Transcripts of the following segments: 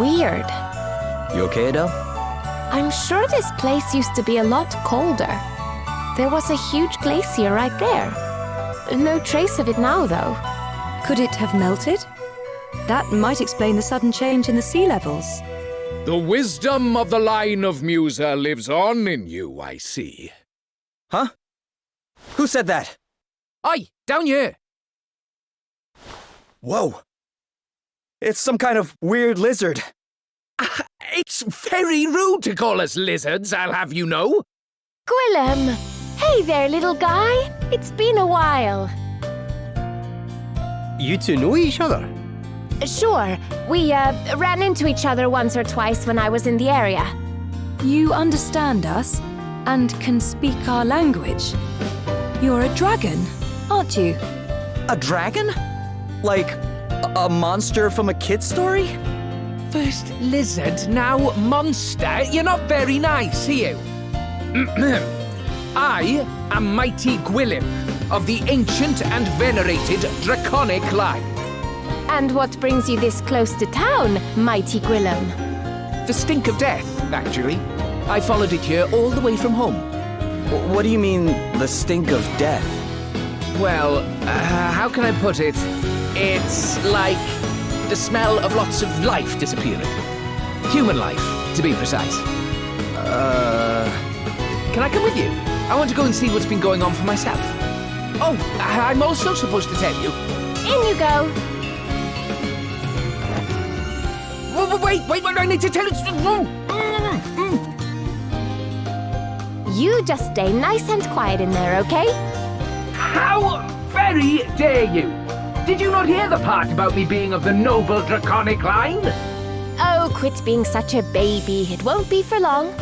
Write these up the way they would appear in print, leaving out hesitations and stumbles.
weird. You okay, Adele? I'm sure this place used to be a lot colder. There was a huge glacier right there. No trace of it now, though. Could it have melted? That might explain the sudden change in the sea levels. The wisdom of the line of Musa lives on in you, I see. Huh? Who said that? Aye, down here. Whoa. It's some kind of weird lizard. It's very rude to call us lizards, I'll have you know. Gwillem! Hey there, little guy. It's been a while. You two know each other? Sure, we ran into each other once or twice when I was in the area. You understand us and can speak our language. You're a dragon, aren't you? A dragon? Like a monster from a kid's story? First lizard, now monster. You're not very nice, are you? I am Mighty Gwillem, of the ancient and venerated Draconic line. And what brings you this close to town, Mighty Gwillem? The stink of death, actually. I followed it here all the way from home. What do you mean, the stink of death? Well, how can I put it? It's like the smell of lots of life disappearing. Human life, to be precise. Can I come with you? I want to go and see what's been going on for myself. Oh, I'm also supposed to tell you. In you go. Wait, I need to tell it. You just stay nice and quiet in there, okay? How very dare you? Did you not hear the part about me being of the noble Draconic line? Oh, quit being such a baby. It won't be for long.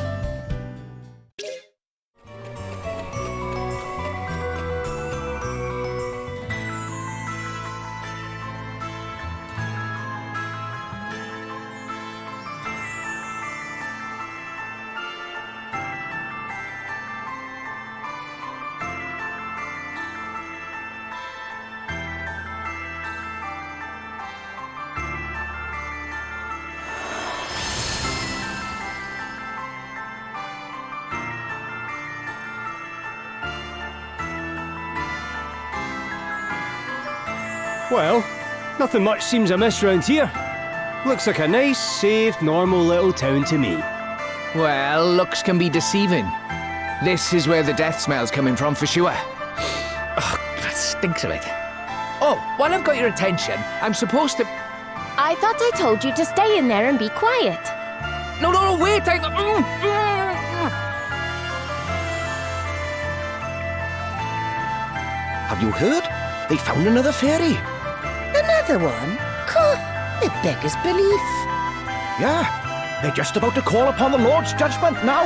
Well, nothing much seems amiss round here. Looks like a nice, safe, normal little town to me. Well, looks can be deceiving. This is where the death smell's coming from for sure. Ugh, that stinks of it. Oh, while I've got your attention, I'm supposed to... I thought I told you to stay in there and be quiet. No, wait, Have you heard? They found another fairy. Another one? It beggars belief. Yeah, they're just about to call upon the Lord's judgment now.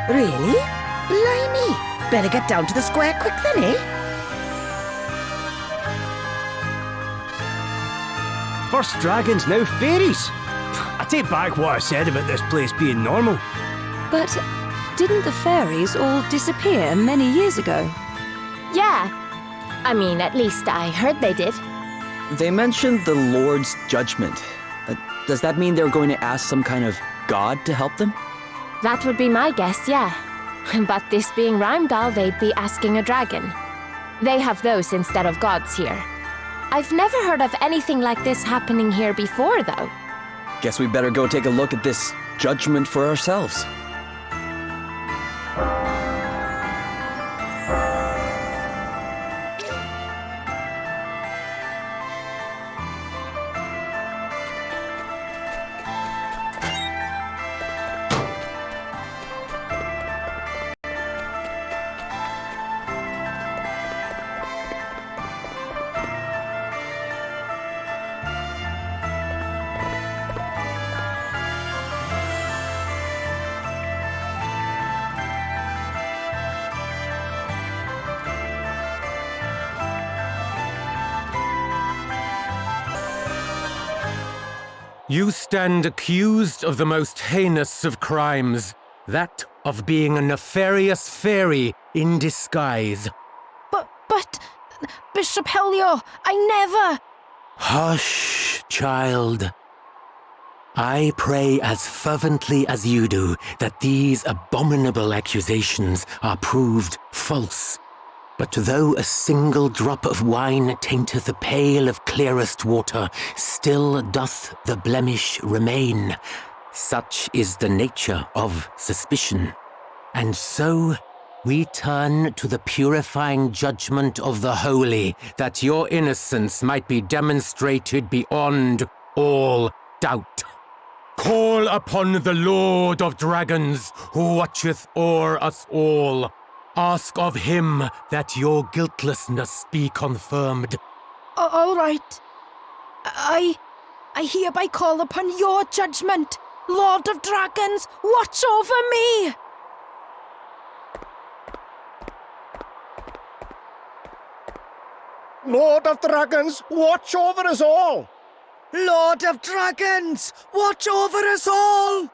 Really? Blimey. Better get down to the square quick then, eh? First dragons, now fairies. I take back what I said about this place being normal. But didn't the fairies all disappear many years ago? Yeah. I mean, at least I heard they did. They mentioned the Lord's judgment. Does that mean they're going to ask some kind of god to help them? That would be my guess, yeah. But this being Rheimdall, they'd be asking a dragon. They have those instead of gods here. I've never heard of anything like this happening here before, though. Guess we better go take a look at this judgment for ourselves. You stand accused of the most heinous of crimes, that of being a nefarious fairy in disguise. But, Bishop Helio, I never... Hush, child. I pray as fervently as you do that these abominable accusations are proved false. But though a single drop of wine tainteth a pail of clearest water, still doth the blemish remain. Such is the nature of suspicion. And so we turn to the purifying judgment of the holy, that your innocence might be demonstrated beyond all doubt. Call upon the Lord of Dragons, who watcheth o'er us all. Ask of him that your guiltlessness be confirmed. All right. I hereby call upon your judgment. Lord of Dragons, watch over me! Lord of Dragons, watch over us all! Lord of Dragons, watch over us all!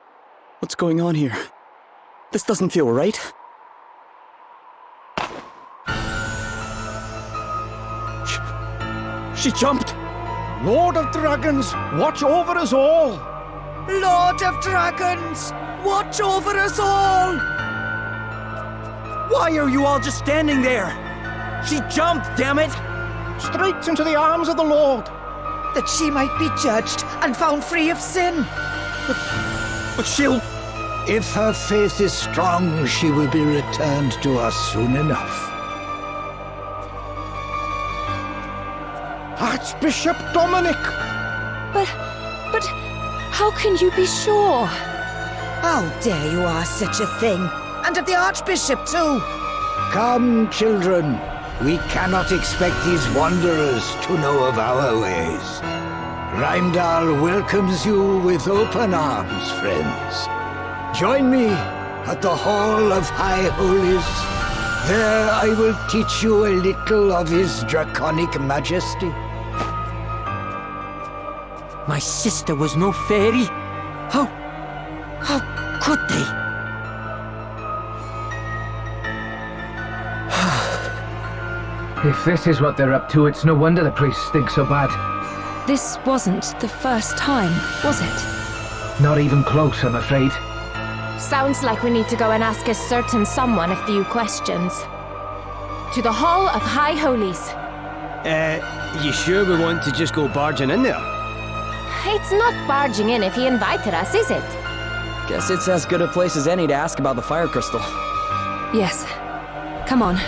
What's going on here? This doesn't feel right. She jumped! Lord of Dragons, watch over us all! Lord of Dragons, watch over us all! Why are you all just standing there? She jumped, damn it! Straight into the arms of the Lord! That she might be judged and found free of sin. But she'll... If her faith is strong, she will be returned to us soon enough. Archbishop Dominic! But how can you be sure? How dare you ask such a thing? And of the Archbishop, too! Come, children. We cannot expect these wanderers to know of our ways. Reimdall welcomes you with open arms, friends. Join me at the Hall of High Holies. There I will teach you a little of his draconic majesty. My sister was no fairy. How could they? If this is what they're up to, it's no wonder the priests think so bad. This wasn't the first time, was it? Not even close, I'm afraid. Sounds like we need to go and ask a certain someone a few questions. To the Hall of High Holies. You sure we want to just go barging in there? It's not barging in if he invited us, is it? Guess it's as good a place as any to ask about the fire crystal. Yes. Come on.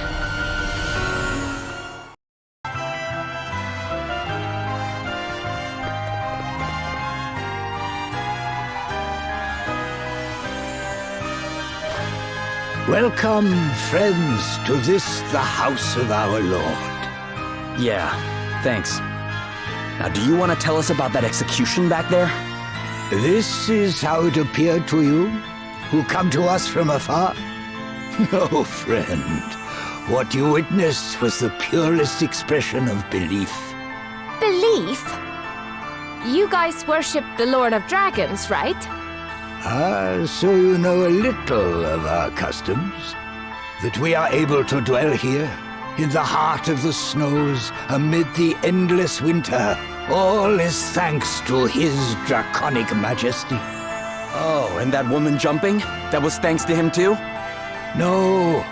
Welcome, friends, to this, the house of our Lord. Yeah, thanks. Now, do you want to tell us about that execution back there? This is how it appeared to you, who come to us from afar? No, friend. What you witnessed was the purest expression of belief. Belief? You guys worship the Lord of Dragons, right? Ah, so you know a little of our customs. That we are able to dwell here, in the heart of the snows, amid the endless winter. All is thanks to his draconic majesty. Oh, and that woman jumping? That was thanks to him too? No,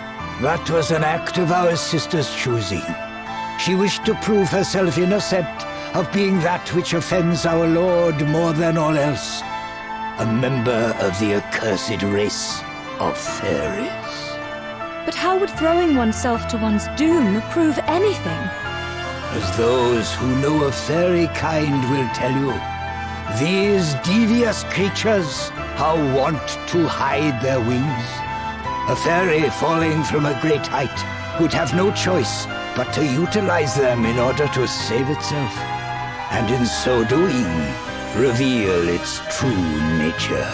that was an act of our sister's choosing. She wished to prove herself innocent of being that which offends our Lord more than all else. A member of the accursed race of fairies. But how would throwing oneself to one's doom prove anything? As those who know of fairy kind will tell you, these devious creatures are wont to hide their wings. A fairy falling from a great height would have no choice but to utilize them in order to save itself, and in so doing, reveal its true nature.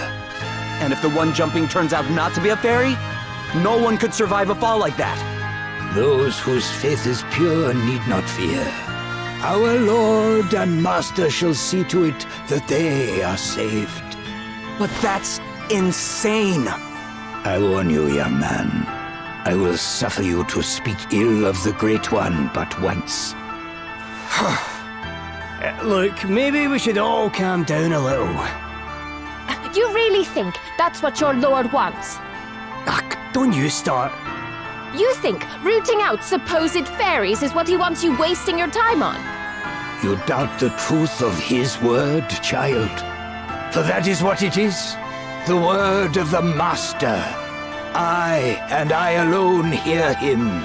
And if the one jumping turns out not to be a fairy, no one could survive a fall like that. Those whose faith is pure need not fear. Our Lord and Master shall see to it that they are saved. But that's insane. I warn you, young man. I will suffer you to speak ill of the Great One but once. Look, maybe we should all calm down a little. You really think that's what your lord wants? Ach, don't you start. You think rooting out supposed fairies is what he wants you wasting your time on? You doubt the truth of his word, child. For that is what it is. The word of the Master. I, and I alone, hear him.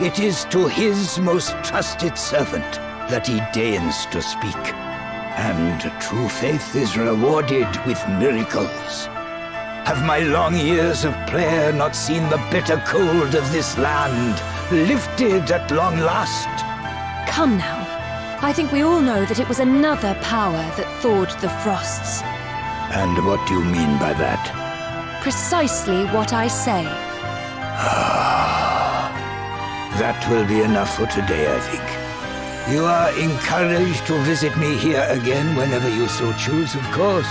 It is to his most trusted servant that he deigns to speak. And true faith is rewarded with miracles. Have my long years of prayer not seen the bitter cold of this land lifted at long last? Come now. I think we all know that it was another power that thawed the frosts. And what do you mean by that? Precisely what I say. That will be enough for today, I think. You are encouraged to visit me here again whenever you so choose, of course.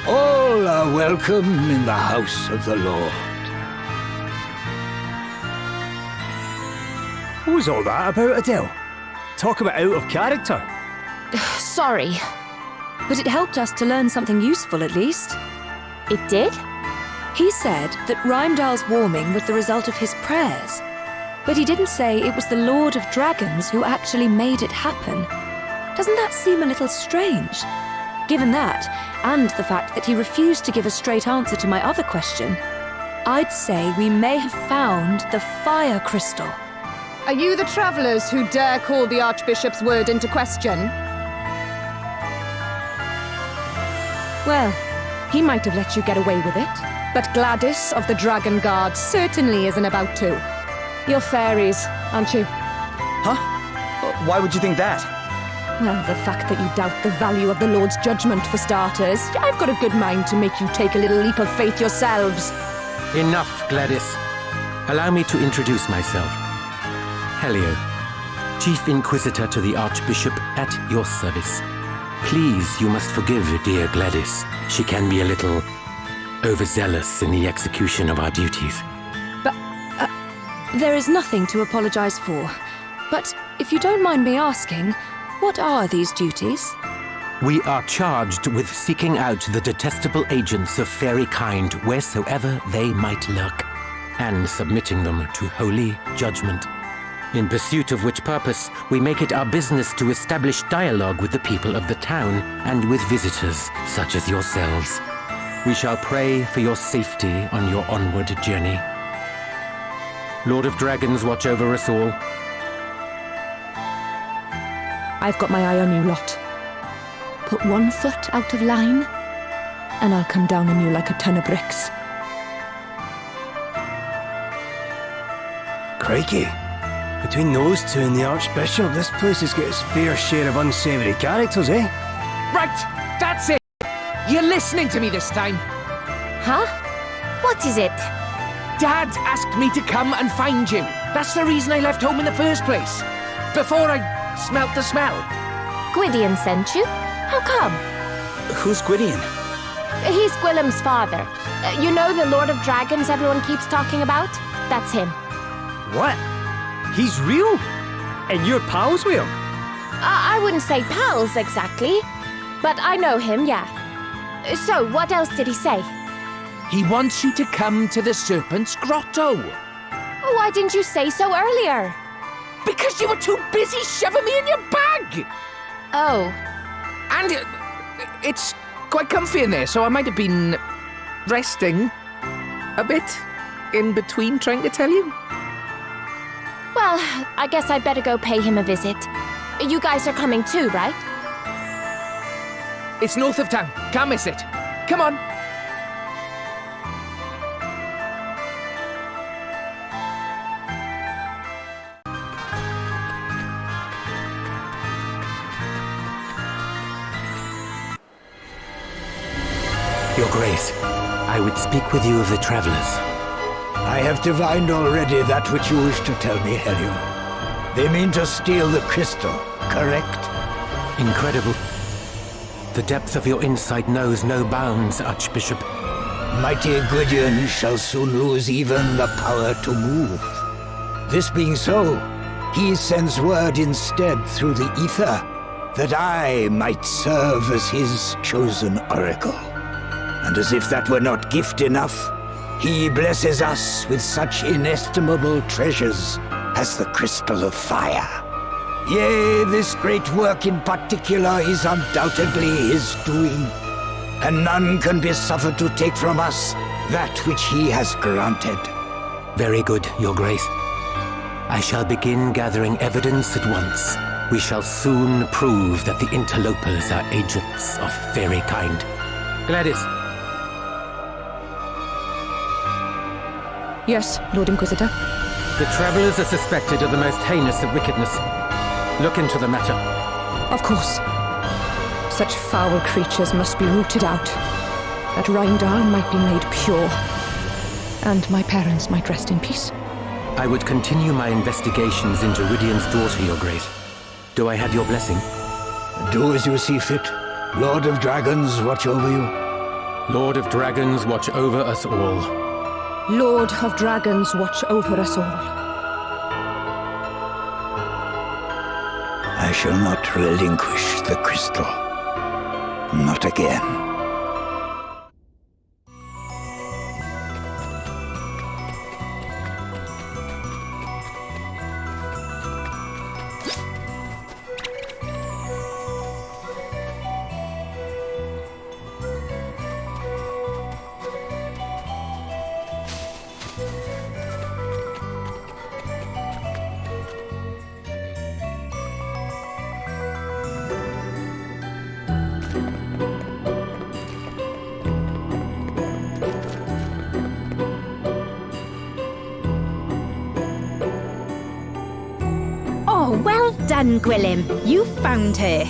All are welcome in the house of the Lord. What was all that about, Adele? Talk about out of character. Sorry. But it helped us to learn something useful at least. It did? He said that Rheimdall's warming was the result of his prayers. But he didn't say it was the Lord of Dragons who actually made it happen. Doesn't that seem a little strange? Given that, and the fact that he refused to give a straight answer to my other question, I'd say we may have found the fire crystal. Are you the travellers who dare call the Archbishop's word into question? Well, he might have let you get away with it, but Gladys of the Dragon Guard certainly isn't about to. You're fairies, aren't you? Huh? Why would you think that? Well, the fact that you doubt the value of the Lord's judgment, for starters. I've got a good mind to make you take a little leap of faith yourselves. Enough, Gladys. Allow me to introduce myself. Helio, Chief Inquisitor to the Archbishop, at your service. Please, you must forgive dear Gladys. She can be a little overzealous in the execution of our duties. But there is nothing to apologize for. But if you don't mind me asking, what are these duties? We are charged with seeking out the detestable agents of fairy kind wheresoever they might lurk, and submitting them to holy judgment. In pursuit of which purpose, we make it our business to establish dialogue with the people of the town and with visitors such as yourselves. We shall pray for your safety on your onward journey. Lord of Dragons, watch over us all. I've got my eye on you lot. Put 1 foot out of line, and I'll come down on you like a ton of bricks. Crikey. Between those two and the Archbishop, this place has got its fair share of unsavoury characters, eh? Right, that's it. You're listening to me this time. Huh? What is it? Dad asked me to come and find you. That's the reason I left home in the first place. Before I smelt the smell. Gwydion sent you? How come? Who's Gwydion? He's Gwilym's father. You know the Lord of Dragons everyone keeps talking about? That's him. What? He's real? And you're pals with him? I wouldn't say pals exactly, but I know him, yeah. So, what else did he say? He wants you to come to the Serpent's Grotto. Oh, why didn't you say so earlier? Because you were too busy shoving me in your bag. Oh. And it's quite comfy in there, so I might have been resting a bit in between trying to tell you. Well, I guess I'd better go pay him a visit. You guys are coming too, right? It's north of town. Can't miss it. Come on. Your Grace, I would speak with you of the travelers. I have divined already that which you wish to tell me, Helio. They mean to steal the crystal, correct? Incredible. The depth of your insight knows no bounds, Archbishop. Mighty Gwydion shall soon lose even the power to move. This being so, he sends word instead through the ether that I might serve as his chosen oracle. And as if that were not gift enough, he blesses us with such inestimable treasures as the Crystal of Fire. Yea, this great work in particular is undoubtedly his doing, and none can be suffered to take from us that which he has granted. Very good, Your Grace. I shall begin gathering evidence at once. We shall soon prove that the interlopers are agents of fairy kind. Gladys. Yes, Lord Inquisitor. The travelers are suspected of the most heinous of wickedness. Look into the matter. Of course. Such foul creatures must be rooted out, that Rheindal might be made pure, and my parents might rest in peace. I would continue my investigations into Rydian's daughter, Your Grace. Do I have your blessing? Do as you see fit. Lord of Dragons, watch over you. Lord of Dragons, watch over us all. Lord of Dragons, watch over us all. I shall not relinquish the crystal. Not again. Well done, Gwilym. You found her.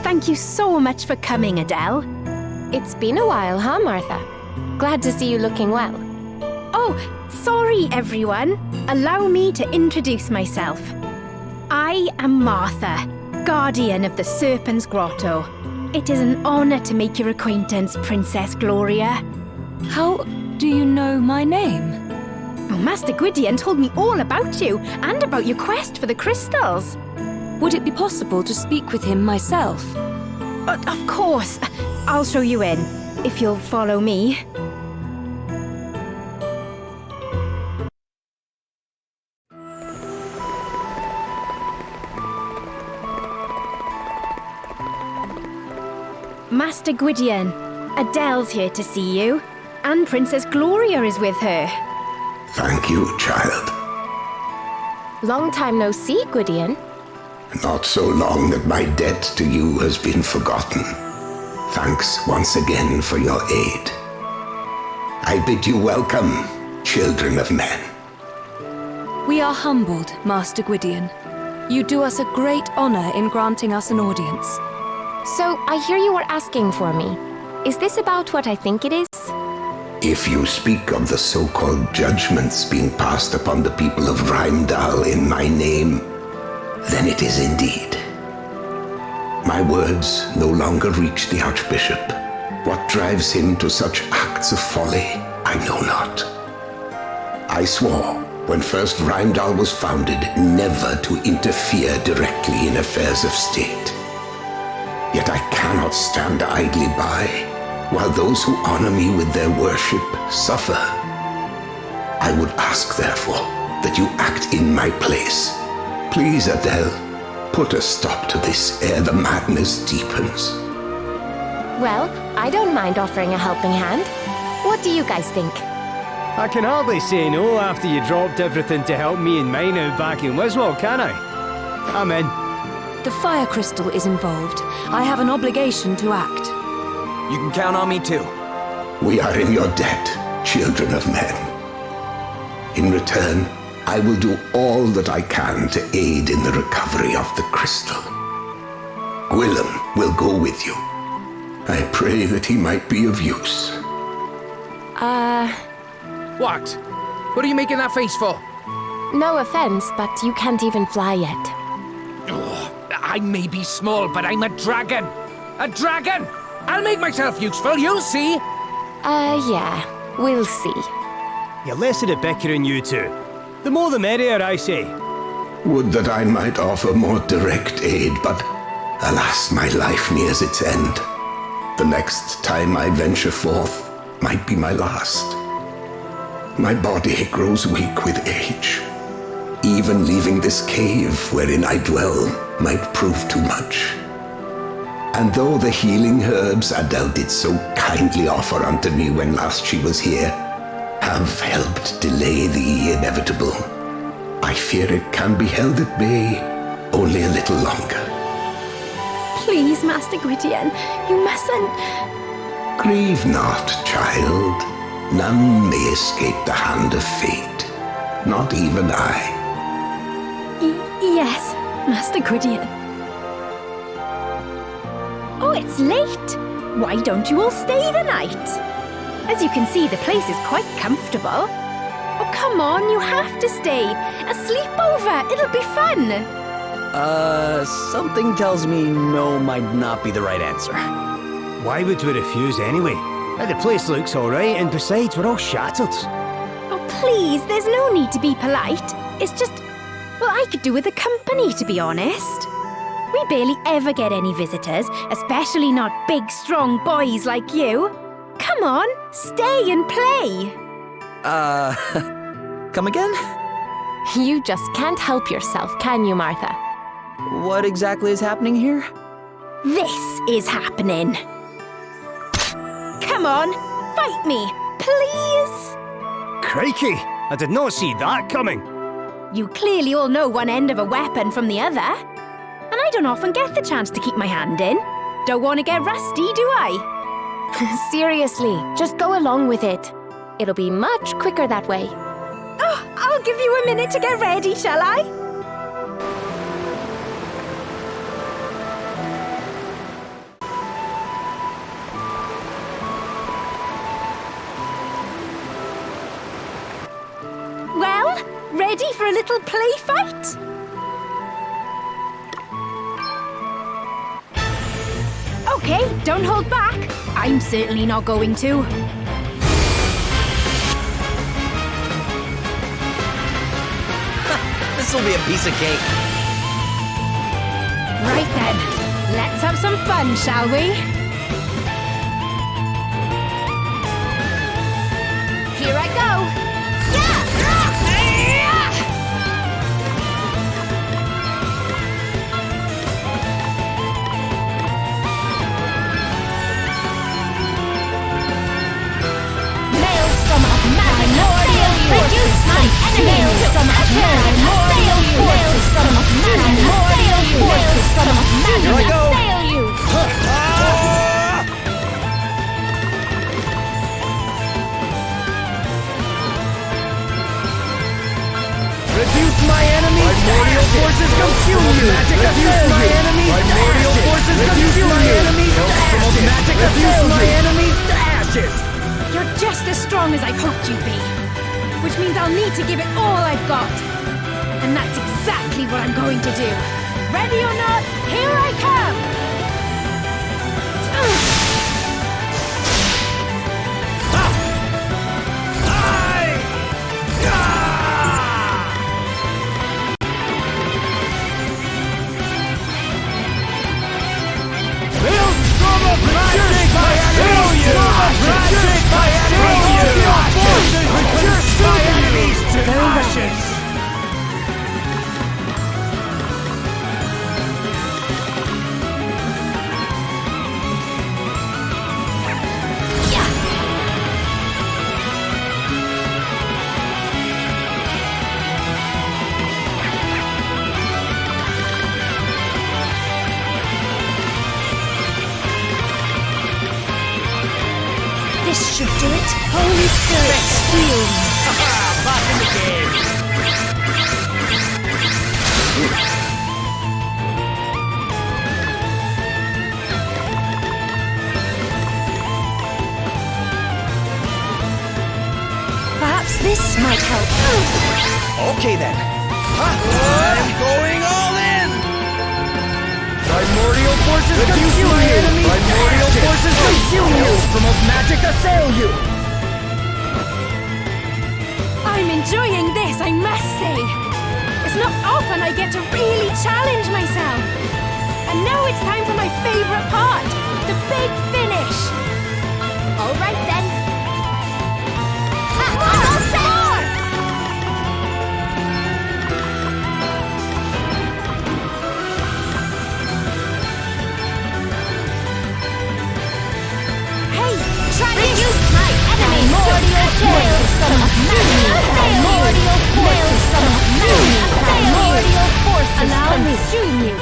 Thank you so much for coming, Adele. It's been a while, huh, Martha? Glad to see you looking well. Oh, sorry, everyone. Allow me to introduce myself. I am Martha, Guardian of the Serpent's Grotto. It is an honor to make your acquaintance, Princess Gloria. How do you know my name? Oh, Master Gwydion told me all about you and about your quest for the crystals. Would it be possible to speak with him myself? Of course. I'll show you in, if you'll follow me. Master Gwydion, Adele's here to see you, and Princess Gloria is with her. Thank you, child. Long time no see, Gwydion. Not so long that my debt to you has been forgotten. Thanks once again for your aid. I bid you welcome, children of men. We are humbled, Master Gwydion. You do us a great honor in granting us an audience. So, I hear you were asking for me. Is this about what I think it is? If you speak of the so-called judgments being passed upon the people of Rheindal in my name, then it is indeed. My words no longer reach the Archbishop. What drives him to such acts of folly, I know not. I swore, when first Rheindal was founded, never to interfere directly in affairs of state. Yet I cannot stand idly by while those who honor me with their worship suffer. I would ask, therefore, that you act in my place. Please, Adele, put a stop to this ere the madness deepens. Well, I don't mind offering a helping hand. What do you guys think? I can hardly say no after you dropped everything to help me and mine out back in Wiswall, can I? I'm in. The fire crystal is involved. I have an obligation to act. You can count on me too. We are in your debt, children of men. In return, I will do all that I can to aid in the recovery of the crystal. Gwilym will go with you. I pray that he might be of use. What? What are you making that face for? No offense, but you can't even fly yet. Oh, I may be small, but I'm a dragon! A dragon! I'll make myself useful, you'll see! Yeah, we'll see. You're less of the bickering, you two. The more the merrier, I say. Would that I might offer more direct aid, but alas, my life nears its end. the next time I venture forth might be my last. My body grows weak with age. Even leaving this cave wherein I dwell might prove too much. And though the healing herbs Adele did so kindly offer unto me when last she was here have helped delay the inevitable, I fear it can be held at bay only a little longer. Please, Master Gwydion, you mustn't. Grieve not, child. None may escape the hand of fate. Not even I. Yes, Master Gwydion. Oh, it's late. Why don't you all stay the night? As you can see, the place is quite comfortable. Oh, come on, you have to stay. A sleepover, it'll be fun. Something tells me no might not be the right answer. Why would we refuse anyway? The place looks alright, and besides, we're all shattered. Oh, please, there's no need to be polite. It's just, well, I could do with the company, to be honest. We barely ever get any visitors, especially not big, strong boys like you. Come on, stay and play. Come again? You just can't help yourself, can you, Martha? What exactly is happening here? This is happening. Come on, fight me, please. Crikey! I did not see that coming. You clearly all know one end of a weapon from the other. And I don't often get the chance to keep my hand in. Don't want to get rusty, do I? Seriously, just go along with it. It'll be much quicker that way. Oh, I'll give you a minute to get ready, shall I? Well, ready for a little play fight? Okay, don't hold back. I'm certainly not going to. This'll be a piece of cake. Right then, let's have some fun, shall we? Here I go. Reduce my enemies! Primordial forces consume you! Reduce my enemies! Primordial forces consume my enemies! Magic reduce my enemies to ashes! You're just as strong as I hoped you'd be. Which means I'll need to give it all I've got. And that's exactly what I'm going to do. Ready or not, here I come! This should do it. Holy Spirit, steel me. Back in the game! Perhaps this might help. Okay then. I'm going all in! Primordial forces consume my enemies! Primordial forces consume you! From of magic assail you! I'm enjoying this, I must say. It's not often I get to really challenge myself. And now it's time for my favourite part, the big finish. All right then. Hey, try to use my primordial forces from primordial forces from primordial forces. Allow me to consume you.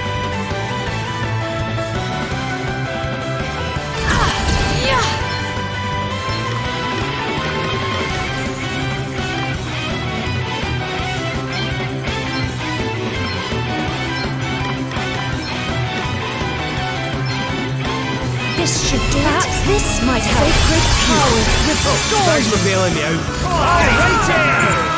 This should do Perhaps this might help. Sacred power restore. Thanks for bailing me out. Alrighty!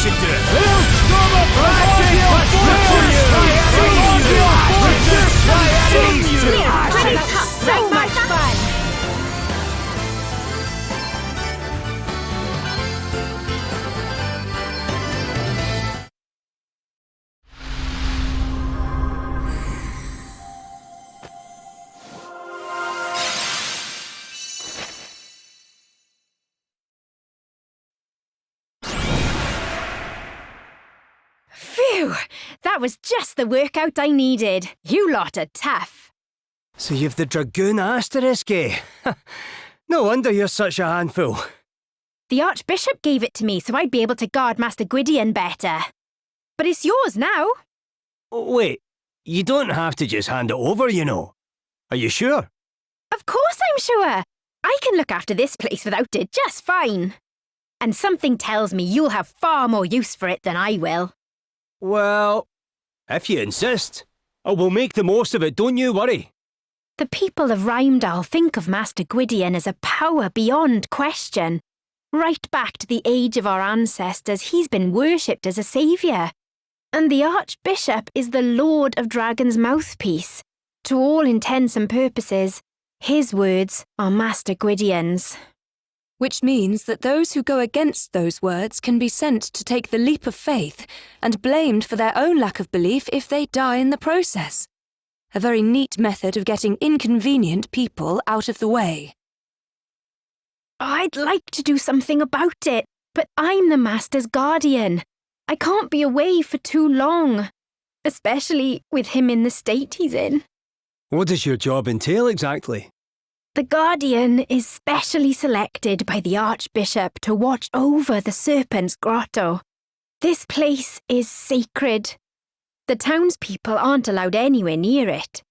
Should do it. So much fun! Phew! That was just the workout I needed. You lot are tough. So you've the Dragoon Asterisk, eh? No wonder you're such a handful. The Archbishop gave it to me so I'd be able to guard Master Gwydion better. But it's yours now. Oh, wait, you don't have to just hand it over, you know. Are you sure? Of course I'm sure. I can look after this place without it just fine. And something tells me you'll have far more use for it than I will. Well, if you insist, I will make the most of it, don't you worry. The people of Rymdal think of Master Gwydion as a power beyond question. Right back to the age of our ancestors, he's been worshipped as a saviour. And the Archbishop is the Lord of Dragon's mouthpiece. To all intents and purposes, his words are Master Gwydion's. Which means that those who go against those words can be sent to take the leap of faith and blamed for their own lack of belief if they die in the process. A very neat method of getting inconvenient people out of the way. I'd like to do something about it, but I'm the Master's guardian. I can't be away for too long, especially with him in the state he's in. What does your job entail exactly? The Guardian is specially selected by the Archbishop to watch over the Serpent's Grotto. This place is sacred. The townspeople aren't allowed anywhere near it.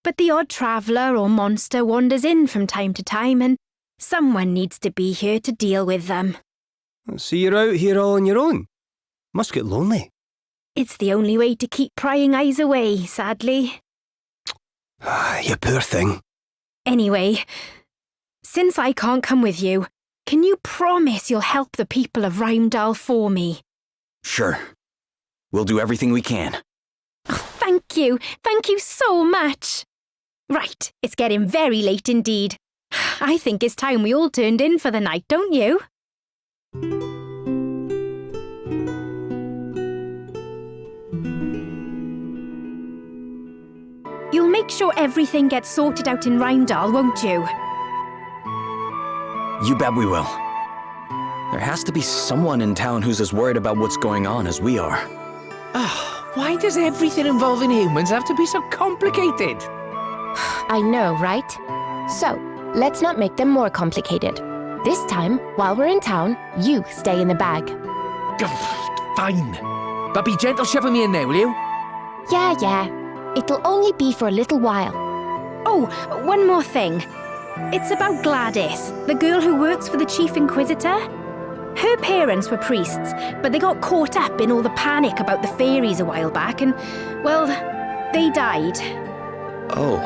But the odd traveller or monster wanders in from time to time, and someone needs to be here to deal with them. So you're out here all on your own? Must get lonely. It's the only way to keep prying eyes away, sadly. You poor thing. Anyway, since I can't come with you, can you promise you'll help the people of Rymdal for me? Sure. We'll do everything we can. Thank you. Thank you so much. Right, it's getting very late indeed. I think it's time we all turned in for the night, don't you? You'll make sure everything gets sorted out in Rymdal, won't you? You bet we will. There has to be someone in town who's as worried about what's going on as we are. Why does everything involving humans have to be so complicated? I know, right? So, let's not make them more complicated. This time, while we're in town, you stay in the bag. Fine. But be gentle shoving me in there, will you? Yeah. It'll only be for a little while. Oh, one more thing. It's about Gladys, the girl who works for the Chief Inquisitor. Her parents were priests, but they got caught up in all the panic about the fairies a while back and, well, they died. Oh.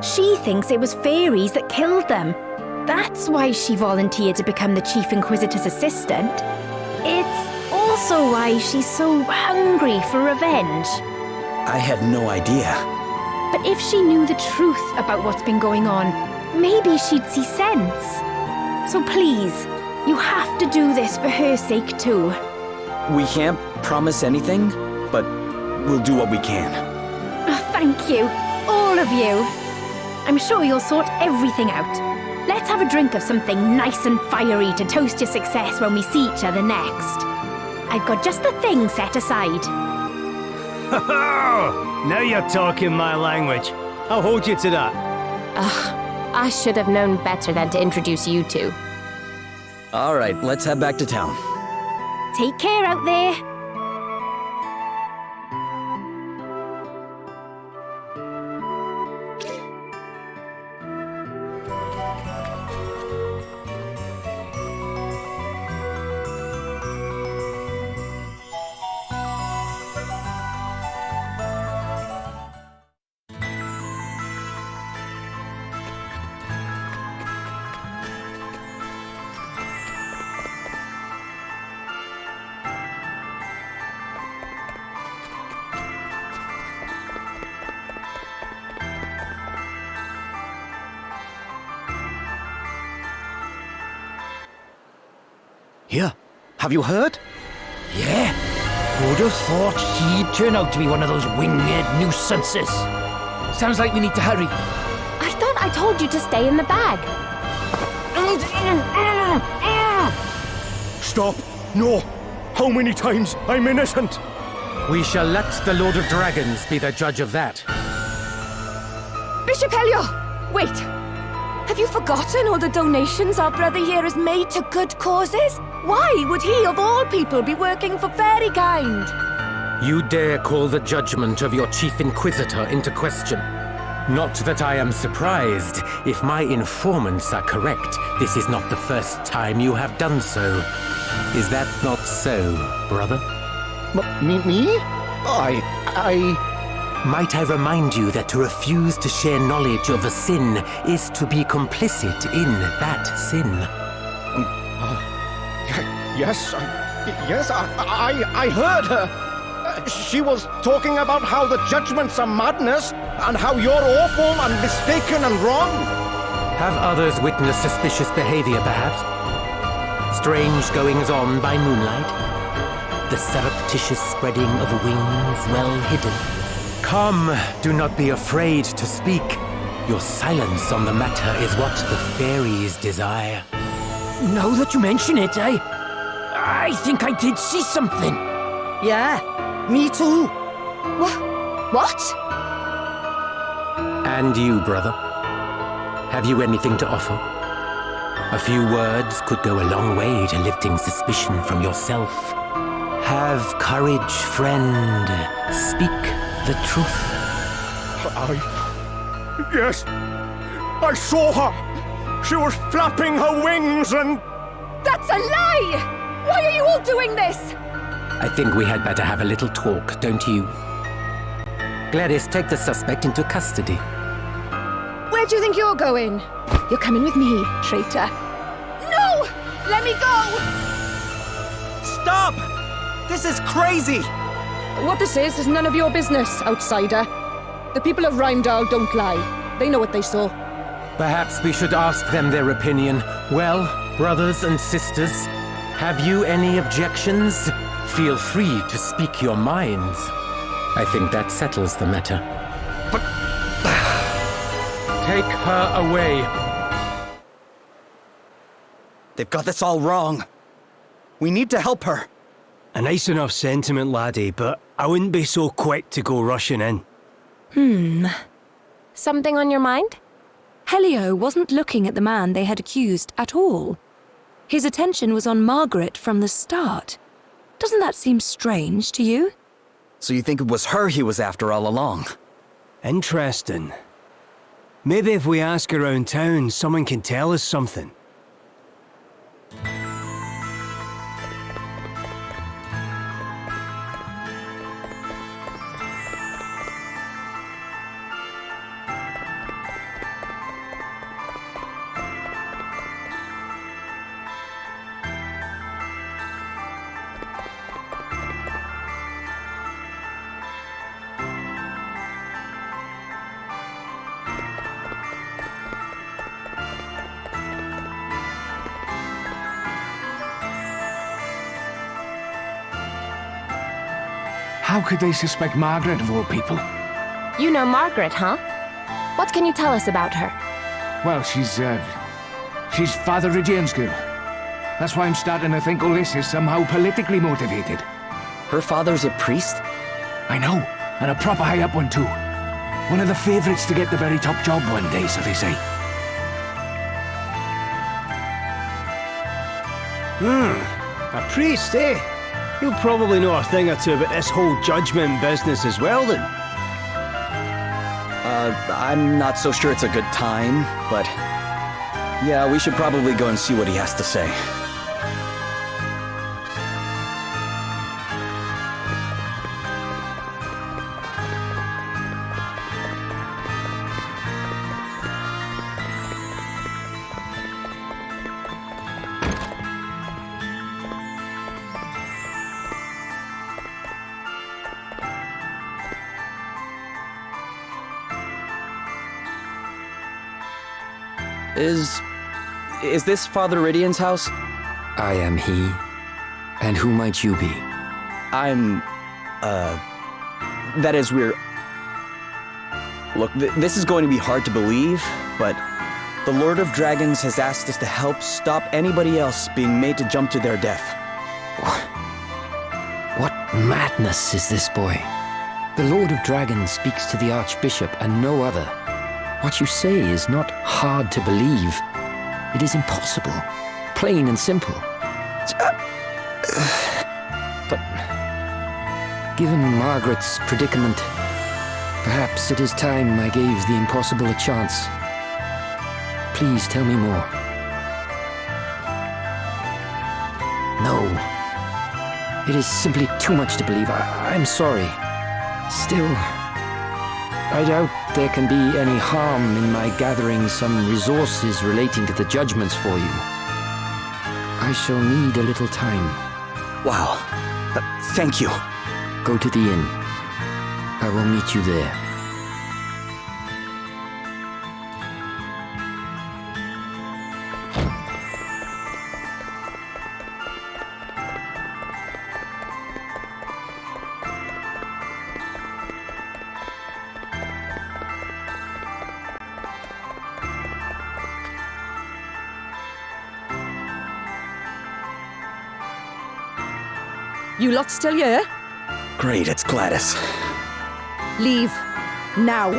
She thinks it was fairies that killed them. That's why she volunteered to become the Chief Inquisitor's assistant. It's also why she's so hungry for revenge. I had no idea. But if she knew the truth about what's been going on, maybe she'd see sense. So please, you have to do this for her sake too. We can't promise anything, but we'll do what we can. Oh, thank you, all of you. I'm sure you'll sort everything out. Let's have a drink of something nice and fiery to toast your success when we see each other next. I've got just the thing set aside. Now you're talking my language. I'll hold you to that. Ugh, I should have known better than to introduce you two. All right, let's head back to town. Take care out there. Here, have you heard? Yeah? Who'd have thought he'd turn out to be one of those winged nuisances? Sounds like we need to hurry. I thought I told you to stay in the bag. Stop! No! How many times? I'm innocent! We shall let the Lord of Dragons be the judge of that. Bishop Helior! Wait! Have you forgotten all the donations our brother here has made to good causes? Why would he, of all people, be working for Fairykind? You dare call the judgment of your chief inquisitor into question. Not that I am surprised. If my informants are correct, this is not the first time you have done so. Is that not so, brother? Me? Might I remind you that to refuse to share knowledge of a sin is to be complicit in that sin? Yes, I heard her. She was talking about how the judgments are madness, and how you're awful and mistaken and wrong. Have others witnessed suspicious behavior, perhaps? Strange goings-on by moonlight? The surreptitious spreading of wings well hidden? Come, do not be afraid to speak. Your silence on the matter is what the fairies desire. Now that you mention it, I think I did see something. Yeah, me too. What? And you, brother? Have you anything to offer? A few words could go a long way to lifting suspicion from yourself. Have courage, friend. Speak the truth. Yes, I saw her. She was flapping her wings and... That's a lie! Why are you all doing this? I think we had better have a little talk, don't you? Gladys, take the suspect into custody. Where do you think you're going? You're coming with me, traitor. No! Let me go! Stop! This is crazy! What this is none of your business, outsider. The people of Rymdal don't lie. They know what they saw. Perhaps we should ask them their opinion. Well, brothers and sisters, have you any objections? Feel free to speak your minds. I think that settles the matter. But... Take her away. They've got this all wrong. We need to help her. A nice enough sentiment, laddie, but I wouldn't be so quick to go rushing in. Something on your mind? Helio wasn't looking at the man they had accused at all. His attention was on Margaret from the start. Doesn't that seem strange to you? So you think it was her he was after all along? Interesting. Maybe if we ask around town, someone can tell us something. How could they suspect Margaret of all people? You know Margaret, huh? What can you tell us about her? Well, she's Father Reggian's girl. That's why I'm starting to think all this is somehow politically motivated. Her father's a priest? I know, and a proper high-up one too. One of the favourites to get the very top job one day, so they say. A priest, eh? He'll probably know a thing or two about this whole judgment business as well, then. I'm not so sure it's a good time, but... yeah, we should probably go and see what he has to say. Is this Father Reggian's house? I am he. And who might you be? That is, we're... Look, this is going to be hard to believe, but the Lord of Dragons has asked us to help stop anybody else being made to jump to their death. What madness is this, boy? The Lord of Dragons speaks to the Archbishop and no other. What you say is not hard to believe. It is impossible. Plain and simple. But given Margaret's predicament, perhaps it is time I gave the impossible a chance. Please tell me more. No. It is simply too much to believe. I'm sorry. Still, I doubt there can be any harm in my gathering some resources relating to the judgments for you. I shall need a little time. Wow. Thank you. Go to the inn. I will meet you there. You lot still here? Great, it's Gladys. Leave. Now.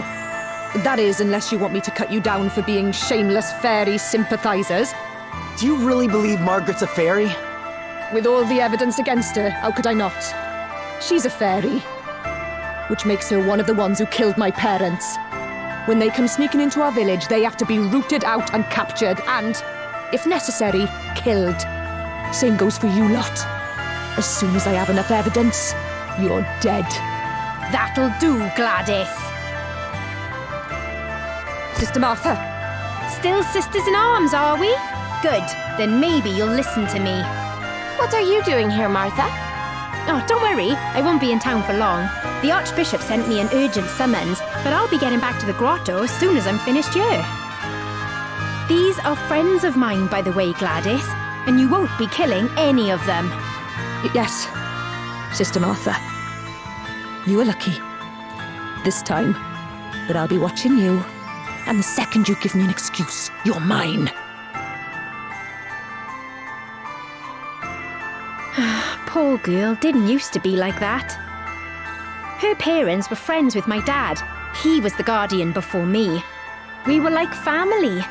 That is, unless you want me to cut you down for being shameless fairy sympathizers. Do you really believe Margaret's a fairy? With all the evidence against her, how could I not? She's a fairy. Which makes her one of the ones who killed my parents. When they come sneaking into our village, they have to be rooted out and captured and, if necessary, killed. Same goes for you lot. As soon as I have enough evidence, you're dead. That'll do, Gladys. Sister Martha. Still sisters in arms, are we? Good. Then maybe you'll listen to me. What are you doing here, Martha? Oh, don't worry. I won't be in town for long. The Archbishop sent me an urgent summons, but I'll be getting back to the grotto as soon as I'm finished here. These are friends of mine, by the way, Gladys, and you won't be killing any of them. Yes, Sister Martha. You are lucky. This time. But I'll be watching you. And the second you give me an excuse, you're mine. Poor girl didn't used to be like that. Her parents were friends with my dad. He was the guardian before me. We were like family.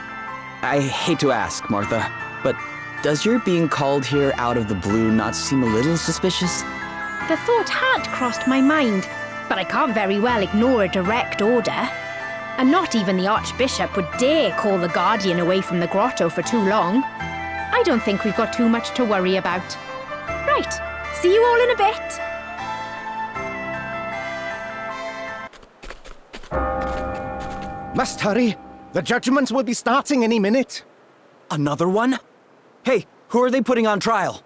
I hate to ask, Martha, but does your being called here out of the blue not seem a little suspicious? The thought had crossed my mind, but I can't very well ignore a direct order. And not even the Archbishop would dare call the Guardian away from the grotto for too long. I don't think we've got too much to worry about. Right, see you all in a bit. Must hurry. The judgments will be starting any minute. Another one? Hey, who are they putting on trial?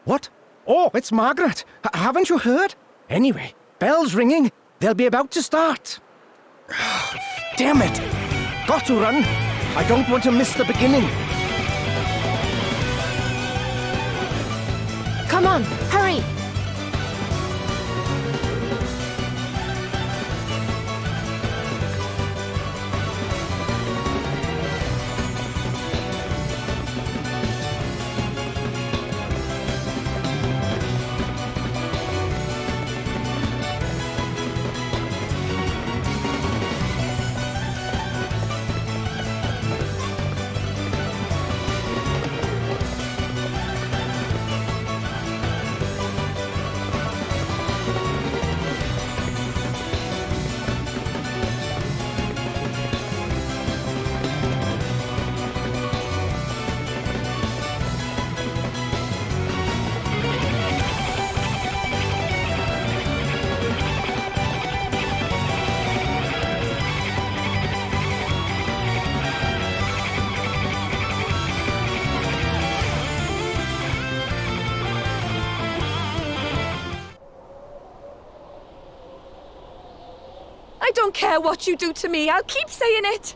What? Oh, it's Margaret. Haven't you heard? Anyway, bell's ringing. They'll be about to start. Damn it! Got to run. I don't want to miss the beginning. Come on, hurry! don't care what you do to me. I'll keep saying it.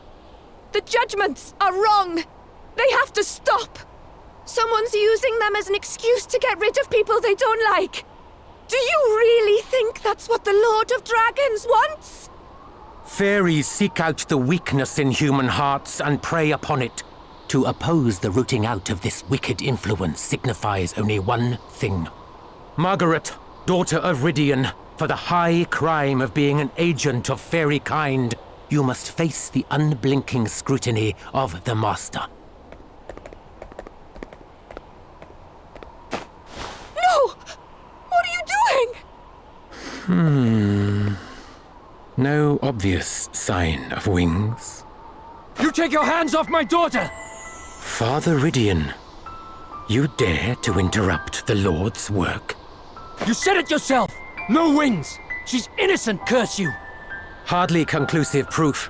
The judgments are wrong. They have to stop. Someone's using them as an excuse to get rid of people they don't like. Do you really think that's what the Lord of Dragons wants? Fairies seek out the weakness in human hearts and prey upon it. To oppose the rooting out of this wicked influence signifies only one thing. Margaret, daughter of Rydian, for the high crime of being an agent of fairy kind, you must face the unblinking scrutiny of the Master. No! What are you doing? No obvious sign of wings. You take your hands off my daughter! Father Rydian, you dare to interrupt the Lord's work? You said it yourself! No wings! She's innocent, curse you! Hardly conclusive proof.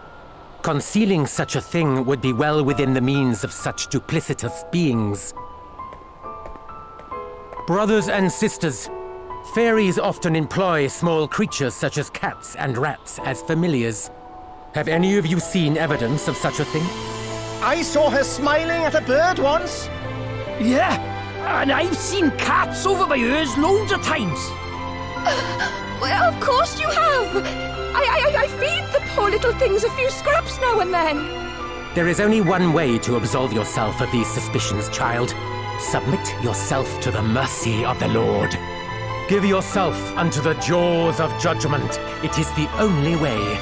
Concealing such a thing would be well within the means of such duplicitous beings. Brothers and sisters, fairies often employ small creatures such as cats and rats as familiars. Have any of you seen evidence of such a thing? I saw her smiling at a bird once. Yeah, and I've seen cats over my ears loads of times. Well, of course you have. I feed the poor little things a few scraps now and then. There is only one way to absolve yourself of these suspicions, child. Submit yourself to the mercy of the Lord. Give yourself unto the jaws of judgment. It is the only way.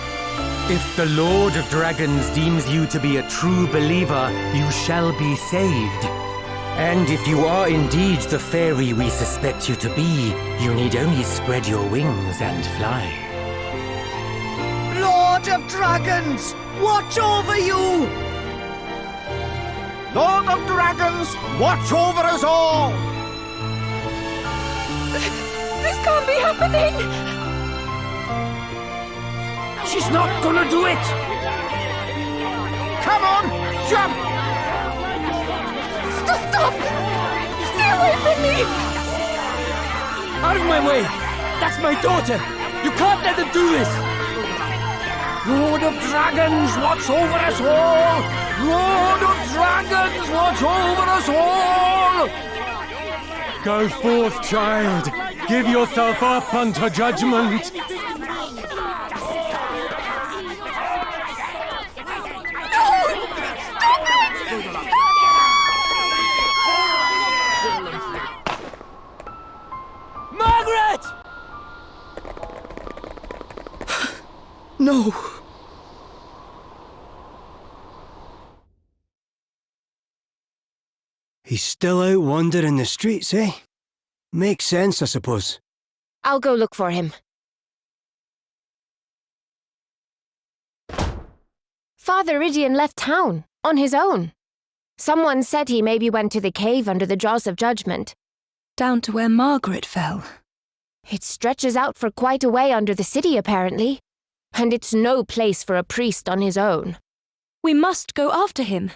If the Lord of Dragons deems you to be a true believer, you shall be saved. And if you are indeed the fairy we suspect you to be, you need only spread your wings and fly. Lord of Dragons, watch over you! Lord of Dragons, watch over us all! This can't be happening! She's not gonna do it! Come on, jump! Stop! Stay away from me! Out of my way! That's my daughter! You can't let them do this! Lord of Dragons, watch over us all! Lord of Dragons, watch over us all! Go forth, child. Give yourself up unto judgment. Margaret! No. He's still out wandering the streets, eh? Makes sense, I suppose. I'll go look for him. Father Rydian left town, on his own. Someone said he maybe went to the cave under the Jaws of Judgment. Down to where Margaret fell. It stretches out for quite a way under the city, apparently. And it's no place for a priest on his own. We must go after him.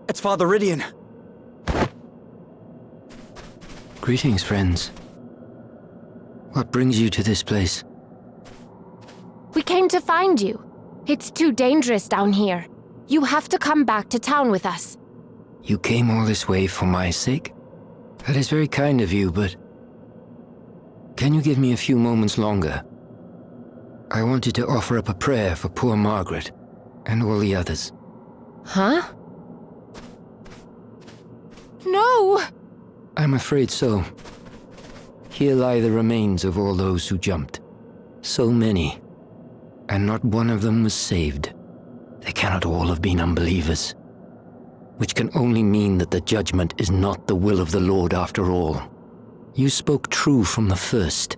It's Father Rydian. Greetings, friends. What brings you to this place? We came to find you. It's too dangerous down here. You have to come back to town with us. You came all this way for my sake? That is very kind of you, but... Can you give me a few moments longer? I wanted to offer up a prayer for poor Margaret, and all the others. Huh? No! I'm afraid so. Here lie the remains of all those who jumped. So many. And not one of them was saved. They cannot all have been unbelievers. Which can only mean that the judgment is not the will of the Lord after all. You spoke true from the first.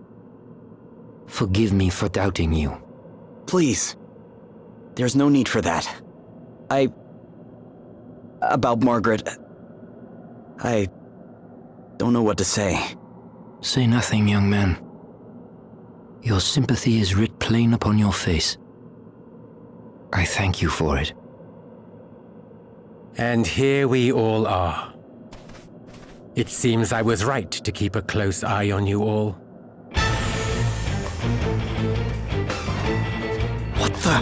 Forgive me for doubting you. Please. There's no need for that. About Margaret... I don't know what to say. Say nothing, young man. Your sympathy is writ plain upon your face. I thank you for it. And here we all are. It seems I was right to keep a close eye on you all. What the?